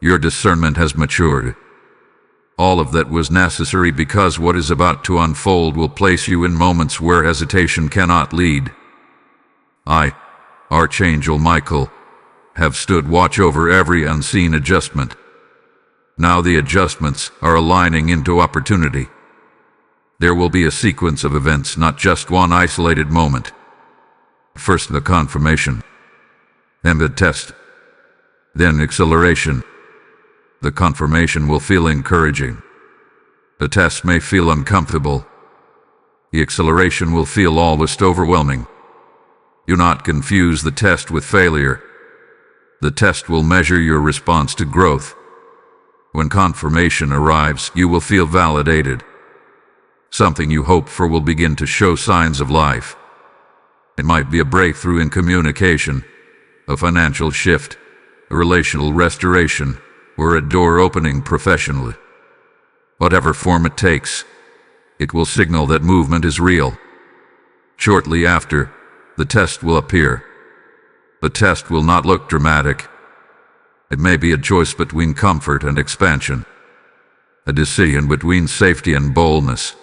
Your discernment has matured. All of that was necessary because what is about to unfold will place you in moments where hesitation cannot lead. I, Archangel Michael, have stood watch over every unseen adjustment. Now the adjustments are aligning into opportunity. There will be a sequence of events, not just one isolated moment. First the confirmation, then the test, then acceleration. The confirmation will feel encouraging. The test may feel uncomfortable. The acceleration will feel almost overwhelming. Do not confuse the test with failure. The test will measure your response to growth. When confirmation arrives, you will feel validated. Something you hoped for will begin to show signs of life. It might be a breakthrough in communication, a financial shift, a relational restoration, or a door opening professionally. Whatever form it takes, it will signal that movement is real. Shortly after, the test will appear. The test will not look dramatic. It may be a choice between comfort and expansion, a decision between safety and boldness,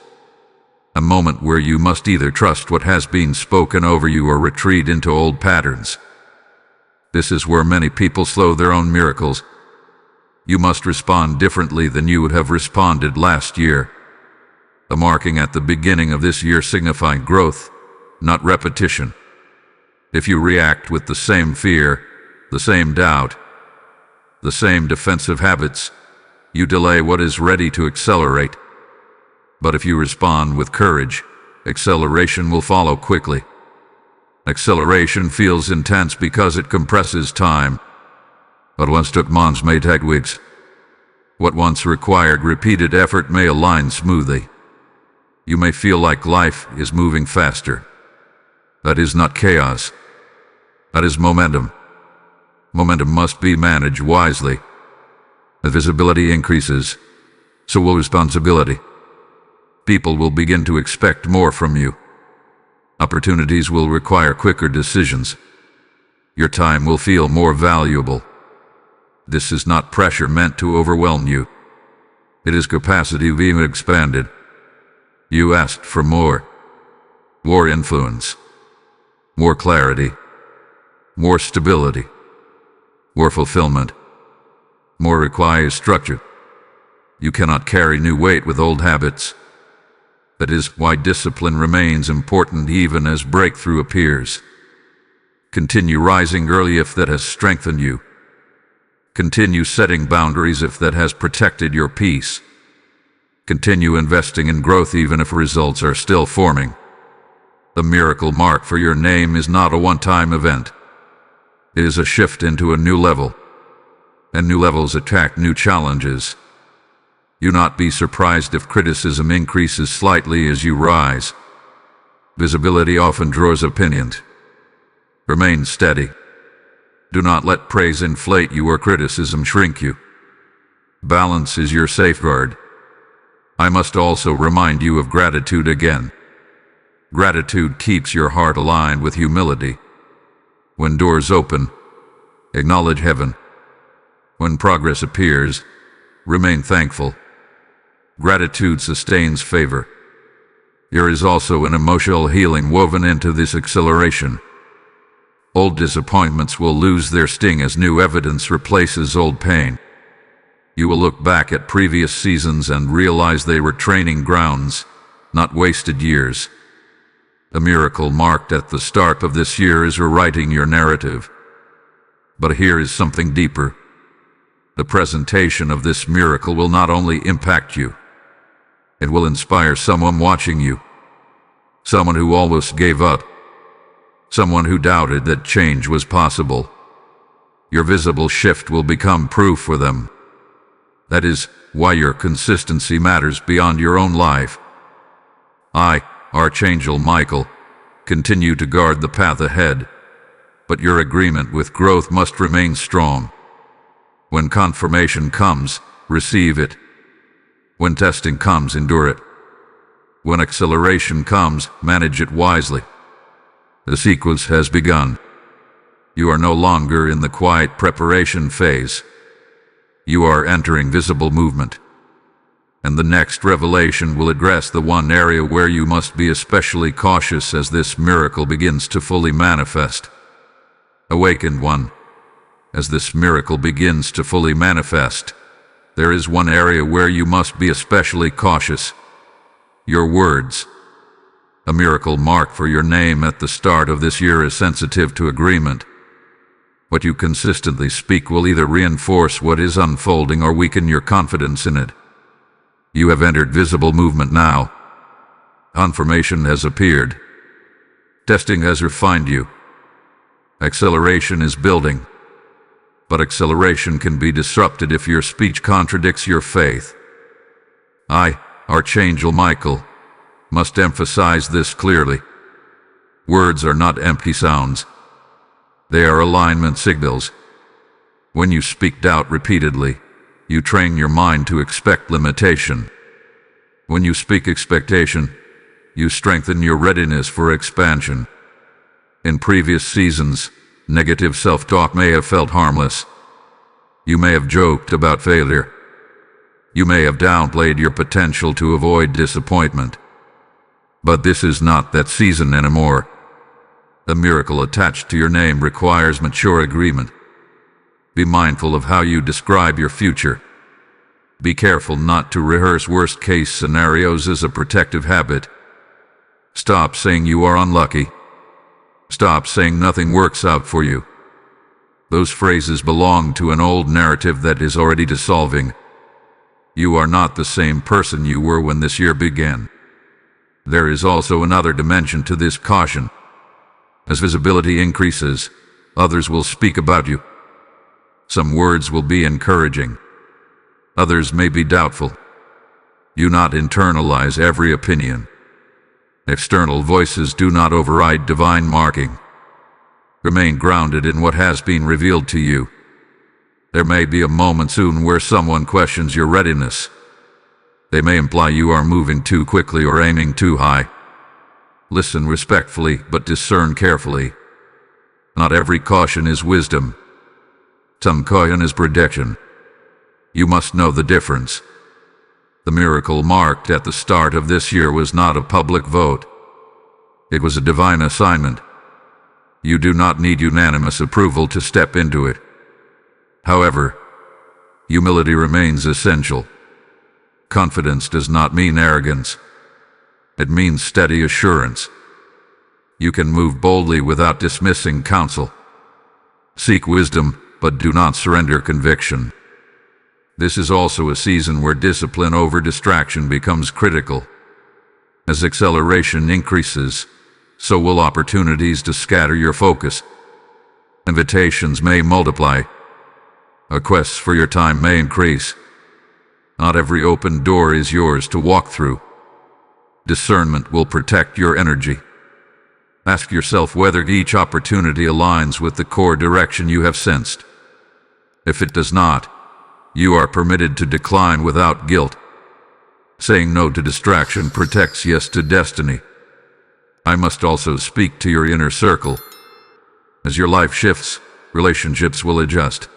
a moment where you must either trust what has been spoken over you or retreat into old patterns. This is where many people slow their own miracles. You must respond differently than you would have responded last year. The marking at the beginning of this year signifying growth, not repetition. If you react with the same fear, the same doubt, the same defensive habits, you delay what is ready to accelerate. But if you respond with courage, acceleration will follow quickly. Acceleration feels intense because it compresses time. What once took months may take weeks. What once required repeated effort may align smoothly. You may feel like life is moving faster. That is not chaos. That is momentum. Momentum must be managed wisely. As visibility increases, so will responsibility. People will begin to expect more from you. Opportunities will require quicker decisions. Your time will feel more valuable. This is not pressure meant to overwhelm you. It is capacity being expanded. You asked for more. More influence. More clarity. More stability. More fulfillment. More requires structure. You cannot carry new weight with old habits. That is why discipline remains important even as breakthrough appears. Continue rising early if that has strengthened you. Continue setting boundaries if that has protected your peace. Continue investing in growth even if results are still forming. The miracle mark for your name is not a one-time event. It is a shift into a new level. And new levels attract new challenges. Do not be surprised if criticism increases slightly as you rise. Visibility often draws opinions. Remain steady. Do not let praise inflate you or criticism shrink you. Balance is your safeguard. I must also remind you of gratitude again. Gratitude keeps your heart aligned with humility. When doors open, acknowledge heaven. When progress appears, remain thankful. Gratitude sustains favor. There is also an emotional healing woven into this acceleration. Old disappointments will lose their sting as new evidence replaces old pain. You will look back at previous seasons and realize they were training grounds, not wasted years. The miracle marked at the start of this year is rewriting your narrative. But here is something deeper. The presentation of this miracle will not only impact you, it will inspire someone watching you. Someone who almost gave up. Someone who doubted that change was possible. Your visible shift will become proof for them. That is why your consistency matters beyond your own life. I, Archangel Michael, continue to guard the path ahead, but your agreement with growth must remain strong. When confirmation comes, receive it. When testing comes, endure it. When acceleration comes, manage it wisely. The sequence has begun. You are no longer in the quiet preparation phase. You are entering visible movement. And the next revelation will address the one area where you must be especially cautious as this miracle begins to fully manifest. Awakened one, as this miracle begins to fully manifest, there is one area where you must be especially cautious. Your words. A miracle mark for your name at the start of this year is sensitive to agreement. What you consistently speak will either reinforce what is unfolding or weaken your confidence in it. You have entered visible movement now. Confirmation has appeared. Testing has refined you. Acceleration is building. But acceleration can be disrupted if your speech contradicts your faith. I, Archangel Michael, must emphasize this clearly. Words are not empty sounds. They are alignment signals. When you speak doubt repeatedly, you train your mind to expect limitation. When you speak expectation, you strengthen your readiness for expansion. In previous seasons, negative self-talk may have felt harmless. You may have joked about failure. You may have downplayed your potential to avoid disappointment. But this is not that season anymore. The miracle attached to your name requires mature agreement. Be mindful of how you describe your future. Be careful not to rehearse worst-case scenarios as a protective habit. Stop saying you are unlucky. Stop saying nothing works out for you. Those phrases belong to an old narrative that is already dissolving. You are not the same person you were when this year began. There is also another dimension to this caution. As visibility increases, others will speak about you. Some words will be encouraging. Others may be doubtful. Do not internalize every opinion. External voices do not override divine marking. Remain grounded in what has been revealed to you. There may be a moment soon where someone questions your readiness. They may imply you are moving too quickly or aiming too high. Listen respectfully, but discern carefully. Not every caution is wisdom. Some caution is prediction. You must know the difference. The miracle marked at the start of this year was not a public vote. It was a divine assignment. You do not need unanimous approval to step into it. However, humility remains essential. Confidence does not mean arrogance. It means steady assurance. You can move boldly without dismissing counsel. Seek wisdom, but do not surrender conviction. This is also a season where discipline over distraction becomes critical. As acceleration increases, so will opportunities to scatter your focus. Invitations may multiply. Requests for your time may increase. Not every open door is yours to walk through. Discernment will protect your energy. Ask yourself whether each opportunity aligns with the core direction you have sensed. If it does not, you are permitted to decline without guilt. Saying no to distraction protects yes to destiny. I must also speak to your inner circle. As your life shifts, relationships will adjust.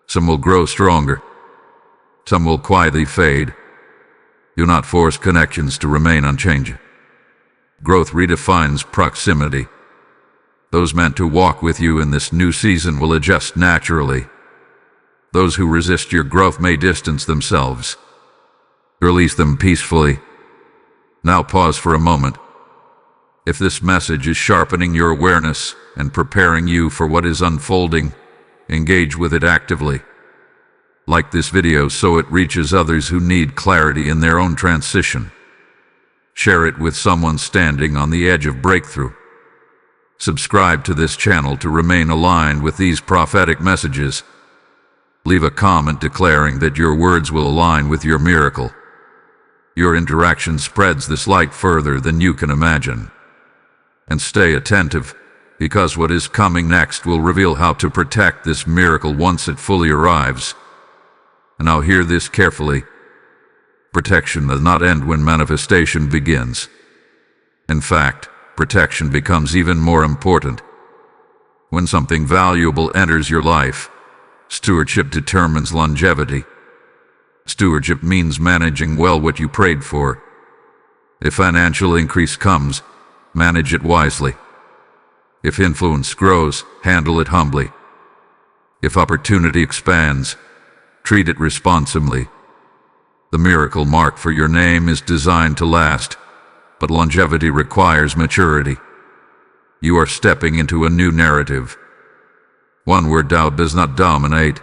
Some will grow stronger. Some will quietly fade. Do not force connections to remain unchanging. Growth redefines proximity. Those meant to walk with you in this new season will adjust naturally. Those who resist your growth may distance themselves. Release them peacefully. Now pause for a moment. If this message is sharpening your awareness and preparing you for what is unfolding, engage with it actively. Like this video so it reaches others who need clarity in their own transition. Share it with someone standing on the edge of breakthrough. Subscribe to this channel to remain aligned with these prophetic messages. Leave a comment declaring that your words will align with your miracle. Your interaction spreads this light further than you can imagine. And stay attentive, because what is coming next will reveal how to protect this miracle once it fully arrives. And now hear this carefully. Protection does not end when manifestation begins. In fact, protection becomes even more important. When something valuable enters your life, stewardship determines longevity. Stewardship means managing well what you prayed for. If financial increase comes, manage it wisely. If influence grows, handle it humbly. If opportunity expands, treat it responsibly. The miracle mark for your name is designed to last, but longevity requires maturity. You are stepping into a new narrative. One where doubt does not dominate.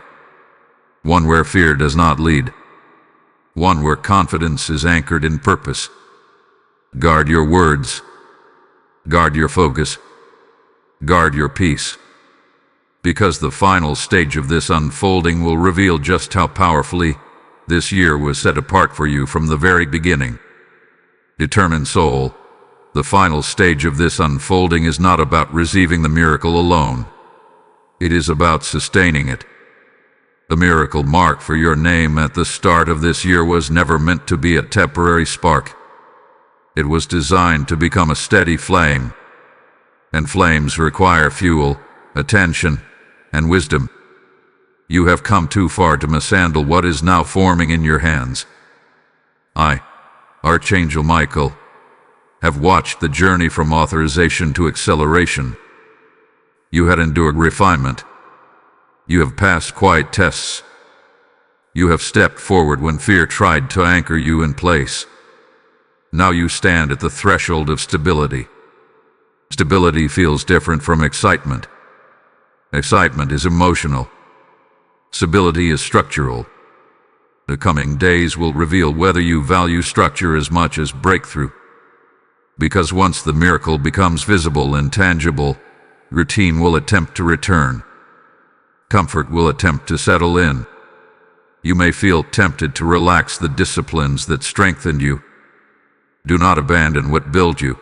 One where fear does not lead. One where confidence is anchored in purpose. Guard your words. Guard your focus. Guard your peace. Because the final stage of this unfolding will reveal just how powerfully this year was set apart for you from the very beginning. Determined soul, the final stage of this unfolding is not about receiving the miracle alone. It is about sustaining it. The miracle mark for your name at the start of this year was never meant to be a temporary spark. It was designed to become a steady flame. And flames require fuel, attention, and wisdom. You have come too far to mishandle what is now forming in your hands. I, Archangel Michael, have watched the journey from authorization to acceleration. You had endured refinement. You have passed quiet tests. You have stepped forward when fear tried to anchor you in place. Now you stand at the threshold of stability. Stability feels different from excitement. Excitement is emotional. Stability is structural. The coming days will reveal whether you value structure as much as breakthrough. Because once the miracle becomes visible and tangible, routine will attempt to return. Comfort will attempt to settle in. You may feel tempted to relax the disciplines that strengthened you. Do not abandon what built you.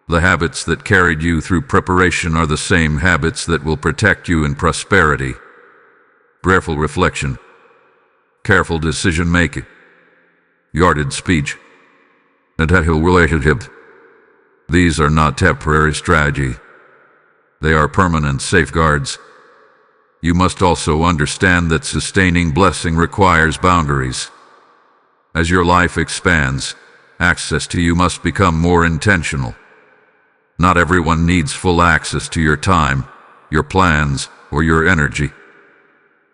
The habits that carried you through preparation are the same habits that will protect you in prosperity. Prayerful reflection, careful decision-making, guarded speech, and ethical relationship. These are not temporary strategy. They are permanent safeguards. You must also understand that sustaining blessing requires boundaries. As your life expands, access to you must become more intentional. Not everyone needs full access to your time, your plans, or your energy.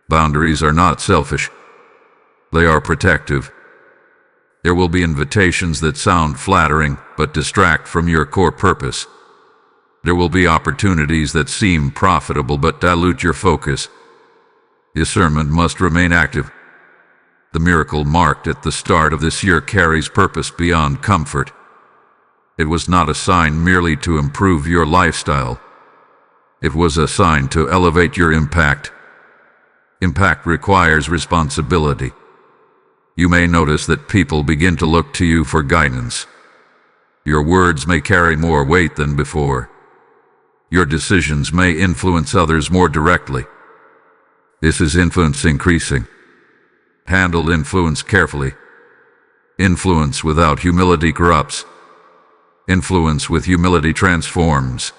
Boundaries are not selfish. They are protective. There will be invitations that sound flattering but distract from your core purpose. There will be opportunities that seem profitable but dilute your focus. Discernment must remain active. The miracle marked at the start of this year carries purpose beyond comfort. It was not a sign merely to improve your lifestyle. It was a sign to elevate your impact. Impact requires responsibility. You may notice that people begin to look to you for guidance. Your words may carry more weight than before. Your decisions may influence others more directly. This is influence increasing. Handle influence carefully. Influence without humility corrupts. Influence with humility transforms.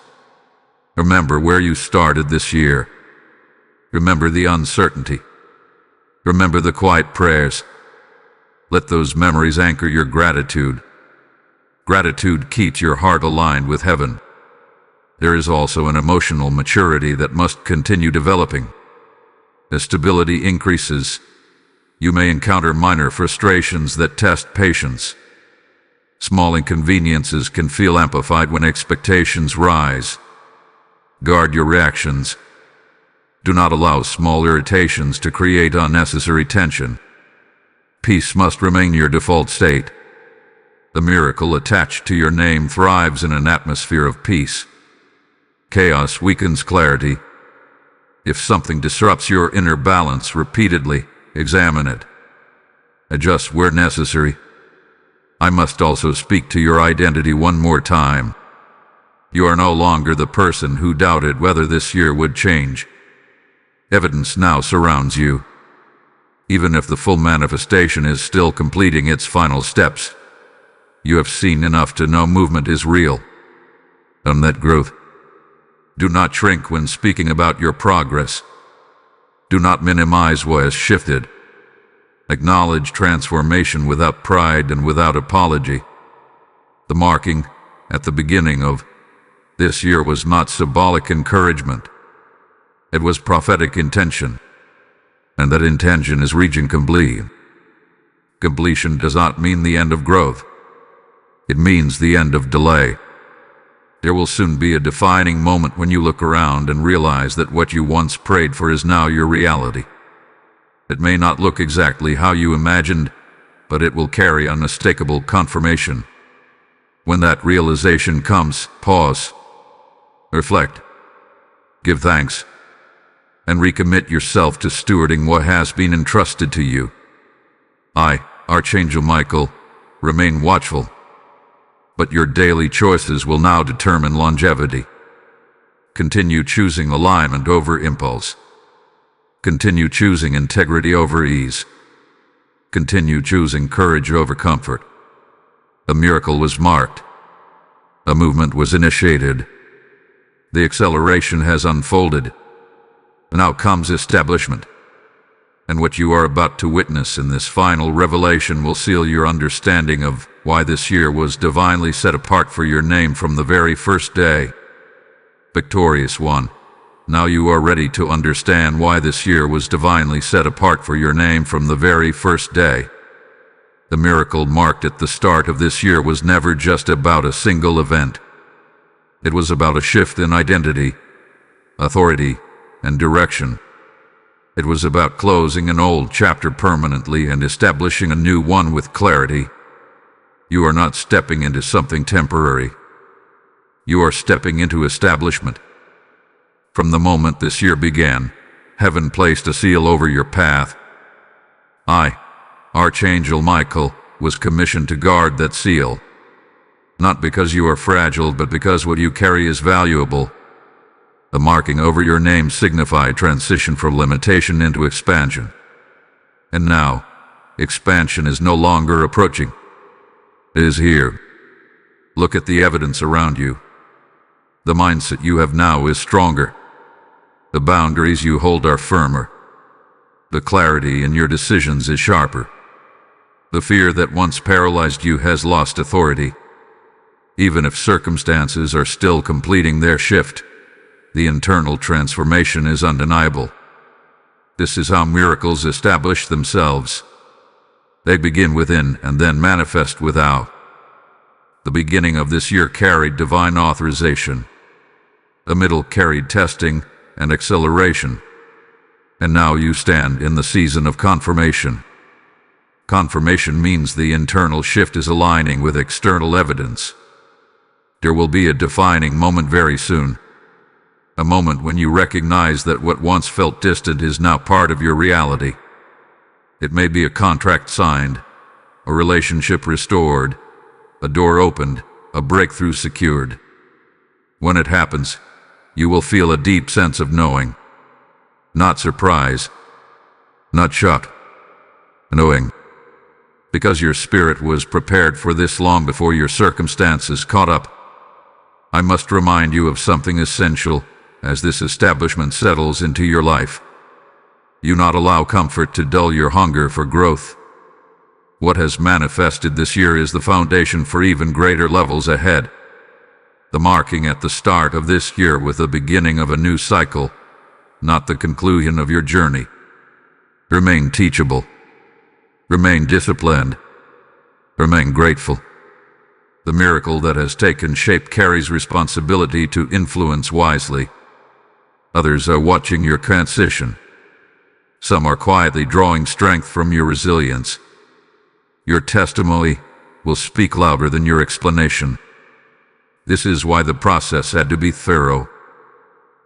Remember where you started this year. Remember the uncertainty. Remember the quiet prayers. Let those memories anchor your gratitude. Gratitude keeps your heart aligned with heaven. There is also an emotional maturity that must continue developing. As stability increases, you may encounter minor frustrations that test patience. Small inconveniences can feel amplified when expectations rise. Guard your reactions. Do not allow small irritations to create unnecessary tension. Peace must remain your default state. The miracle attached to your name thrives in an atmosphere of peace. Chaos weakens clarity. If something disrupts your inner balance repeatedly, examine it. Adjust where necessary. I must also speak to your identity one more time. You are no longer the person who doubted whether this year would change. Evidence now surrounds you. Even if the full manifestation is still completing its final steps, you have seen enough to know movement is real. On that growth. Do not shrink when speaking about your progress. Do not minimize what has shifted. Acknowledge transformation without pride and without apology. The marking at the beginning of this year was not symbolic encouragement. It was prophetic intention. And that intention is reaching completion. Completion does not mean the end of growth. It means the end of delay. There will soon be a defining moment when you look around and realize that what you once prayed for is now your reality. It may not look exactly how you imagined, but it will carry unmistakable confirmation. When that realization comes, pause, reflect, give thanks, and recommit yourself to stewarding what has been entrusted to you. I, Archangel Michael, remain watchful. But your daily choices will now determine longevity. Continue choosing alignment over impulse. Continue choosing integrity over ease. Continue choosing courage over comfort. A miracle was marked. A movement was initiated. The acceleration has unfolded. Now comes establishment. And what you are about to witness in this final revelation will seal your understanding of why this year was divinely set apart for your name from the very first day. Victorious one, now you are ready to understand why this year was divinely set apart for your name from the very first day. The miracle marked at the start of this year was never just about a single event. It was about a shift in identity, authority, and direction. It was about closing an old chapter permanently and establishing a new one with clarity. You are not stepping into something temporary. You are stepping into establishment. From the moment this year began, heaven placed a seal over your path. I, Archangel Michael, was commissioned to guard that seal. Not because you are fragile, but because what you carry is valuable. The marking over your name signified transition from limitation into expansion. And now, expansion is no longer approaching. It is here. Look at the evidence around you. The mindset you have now is stronger. The boundaries you hold are firmer. The clarity in your decisions is sharper. The fear that once paralyzed you has lost authority. Even if circumstances are still completing their shift, the internal transformation is undeniable. This is how miracles establish themselves. They begin within and then manifest without. The beginning of this year carried divine authorization. The middle carried testing and acceleration. And now you stand in the season of confirmation. Confirmation means the internal shift is aligning with external evidence. There will be a defining moment very soon. A moment when you recognize that what once felt distant is now part of your reality. It may be a contract signed, a relationship restored, a door opened, a breakthrough secured. When it happens, you will feel a deep sense of knowing. Not surprise, not shock, knowing. Because your spirit was prepared for this long before your circumstances caught up. I must remind you of something essential as this establishment settles into your life. You not allow comfort to dull your hunger for growth. What has manifested this year is the foundation for even greater levels ahead. The marking at the start of this year with the beginning of a new cycle, not the conclusion of your journey. Remain teachable. Remain disciplined. Remain grateful. The miracle that has taken shape carries responsibility to influence wisely. Others are watching your transition. Some are quietly drawing strength from your resilience. Your testimony will speak louder than your explanation. This is why the process had to be thorough.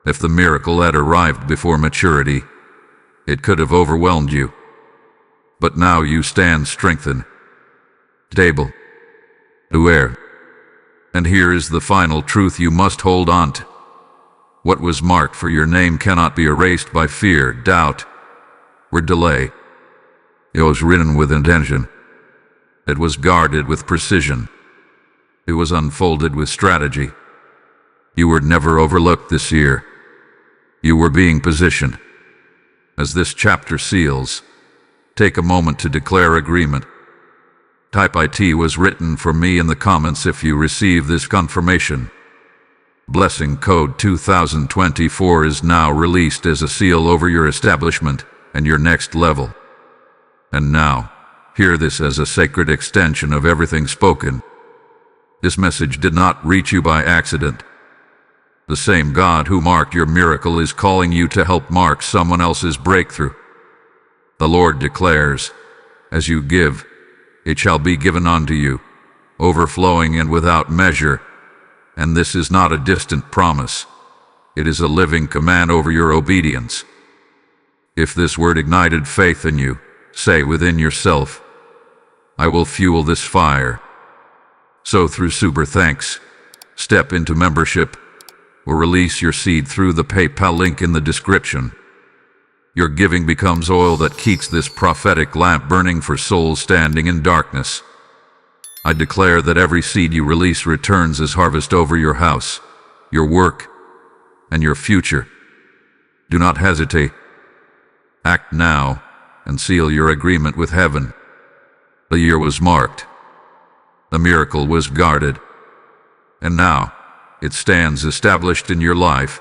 If the miracle had arrived before maturity, it could have overwhelmed you. But now you stand strengthened, stable, aware. And here is the final truth you must hold on to. What was marked for your name cannot be erased by fear, doubt, or delay. It was written with intention. It was guarded with precision. It was unfolded with strategy. You were never overlooked this year. You were being positioned. As this chapter seals, take a moment to declare agreement. Type "IT was written for me" in the comments if you receive this confirmation. Blessing code 2024 is now released as a seal over your establishment and your next level. And now, hear this as a sacred extension of everything spoken. This message did not reach you by accident. The same God who marked your miracle is calling you to help mark someone else's breakthrough. The Lord declares, "As you give, it shall be given unto you, overflowing and without measure." And this is not a distant promise. It is a living command over your obedience. If this word ignited faith in you, say within yourself, "I will fuel this fire." So through super thanks, step into membership, or release your seed through the PayPal link in the description. Your giving becomes oil that keeps this prophetic lamp burning for souls standing in darkness. I declare that every seed you release returns as harvest over your house, your work, and your future. Do not hesitate. Act now and seal your agreement with heaven. The year was marked. The miracle was guarded. And now, it stands established in your life,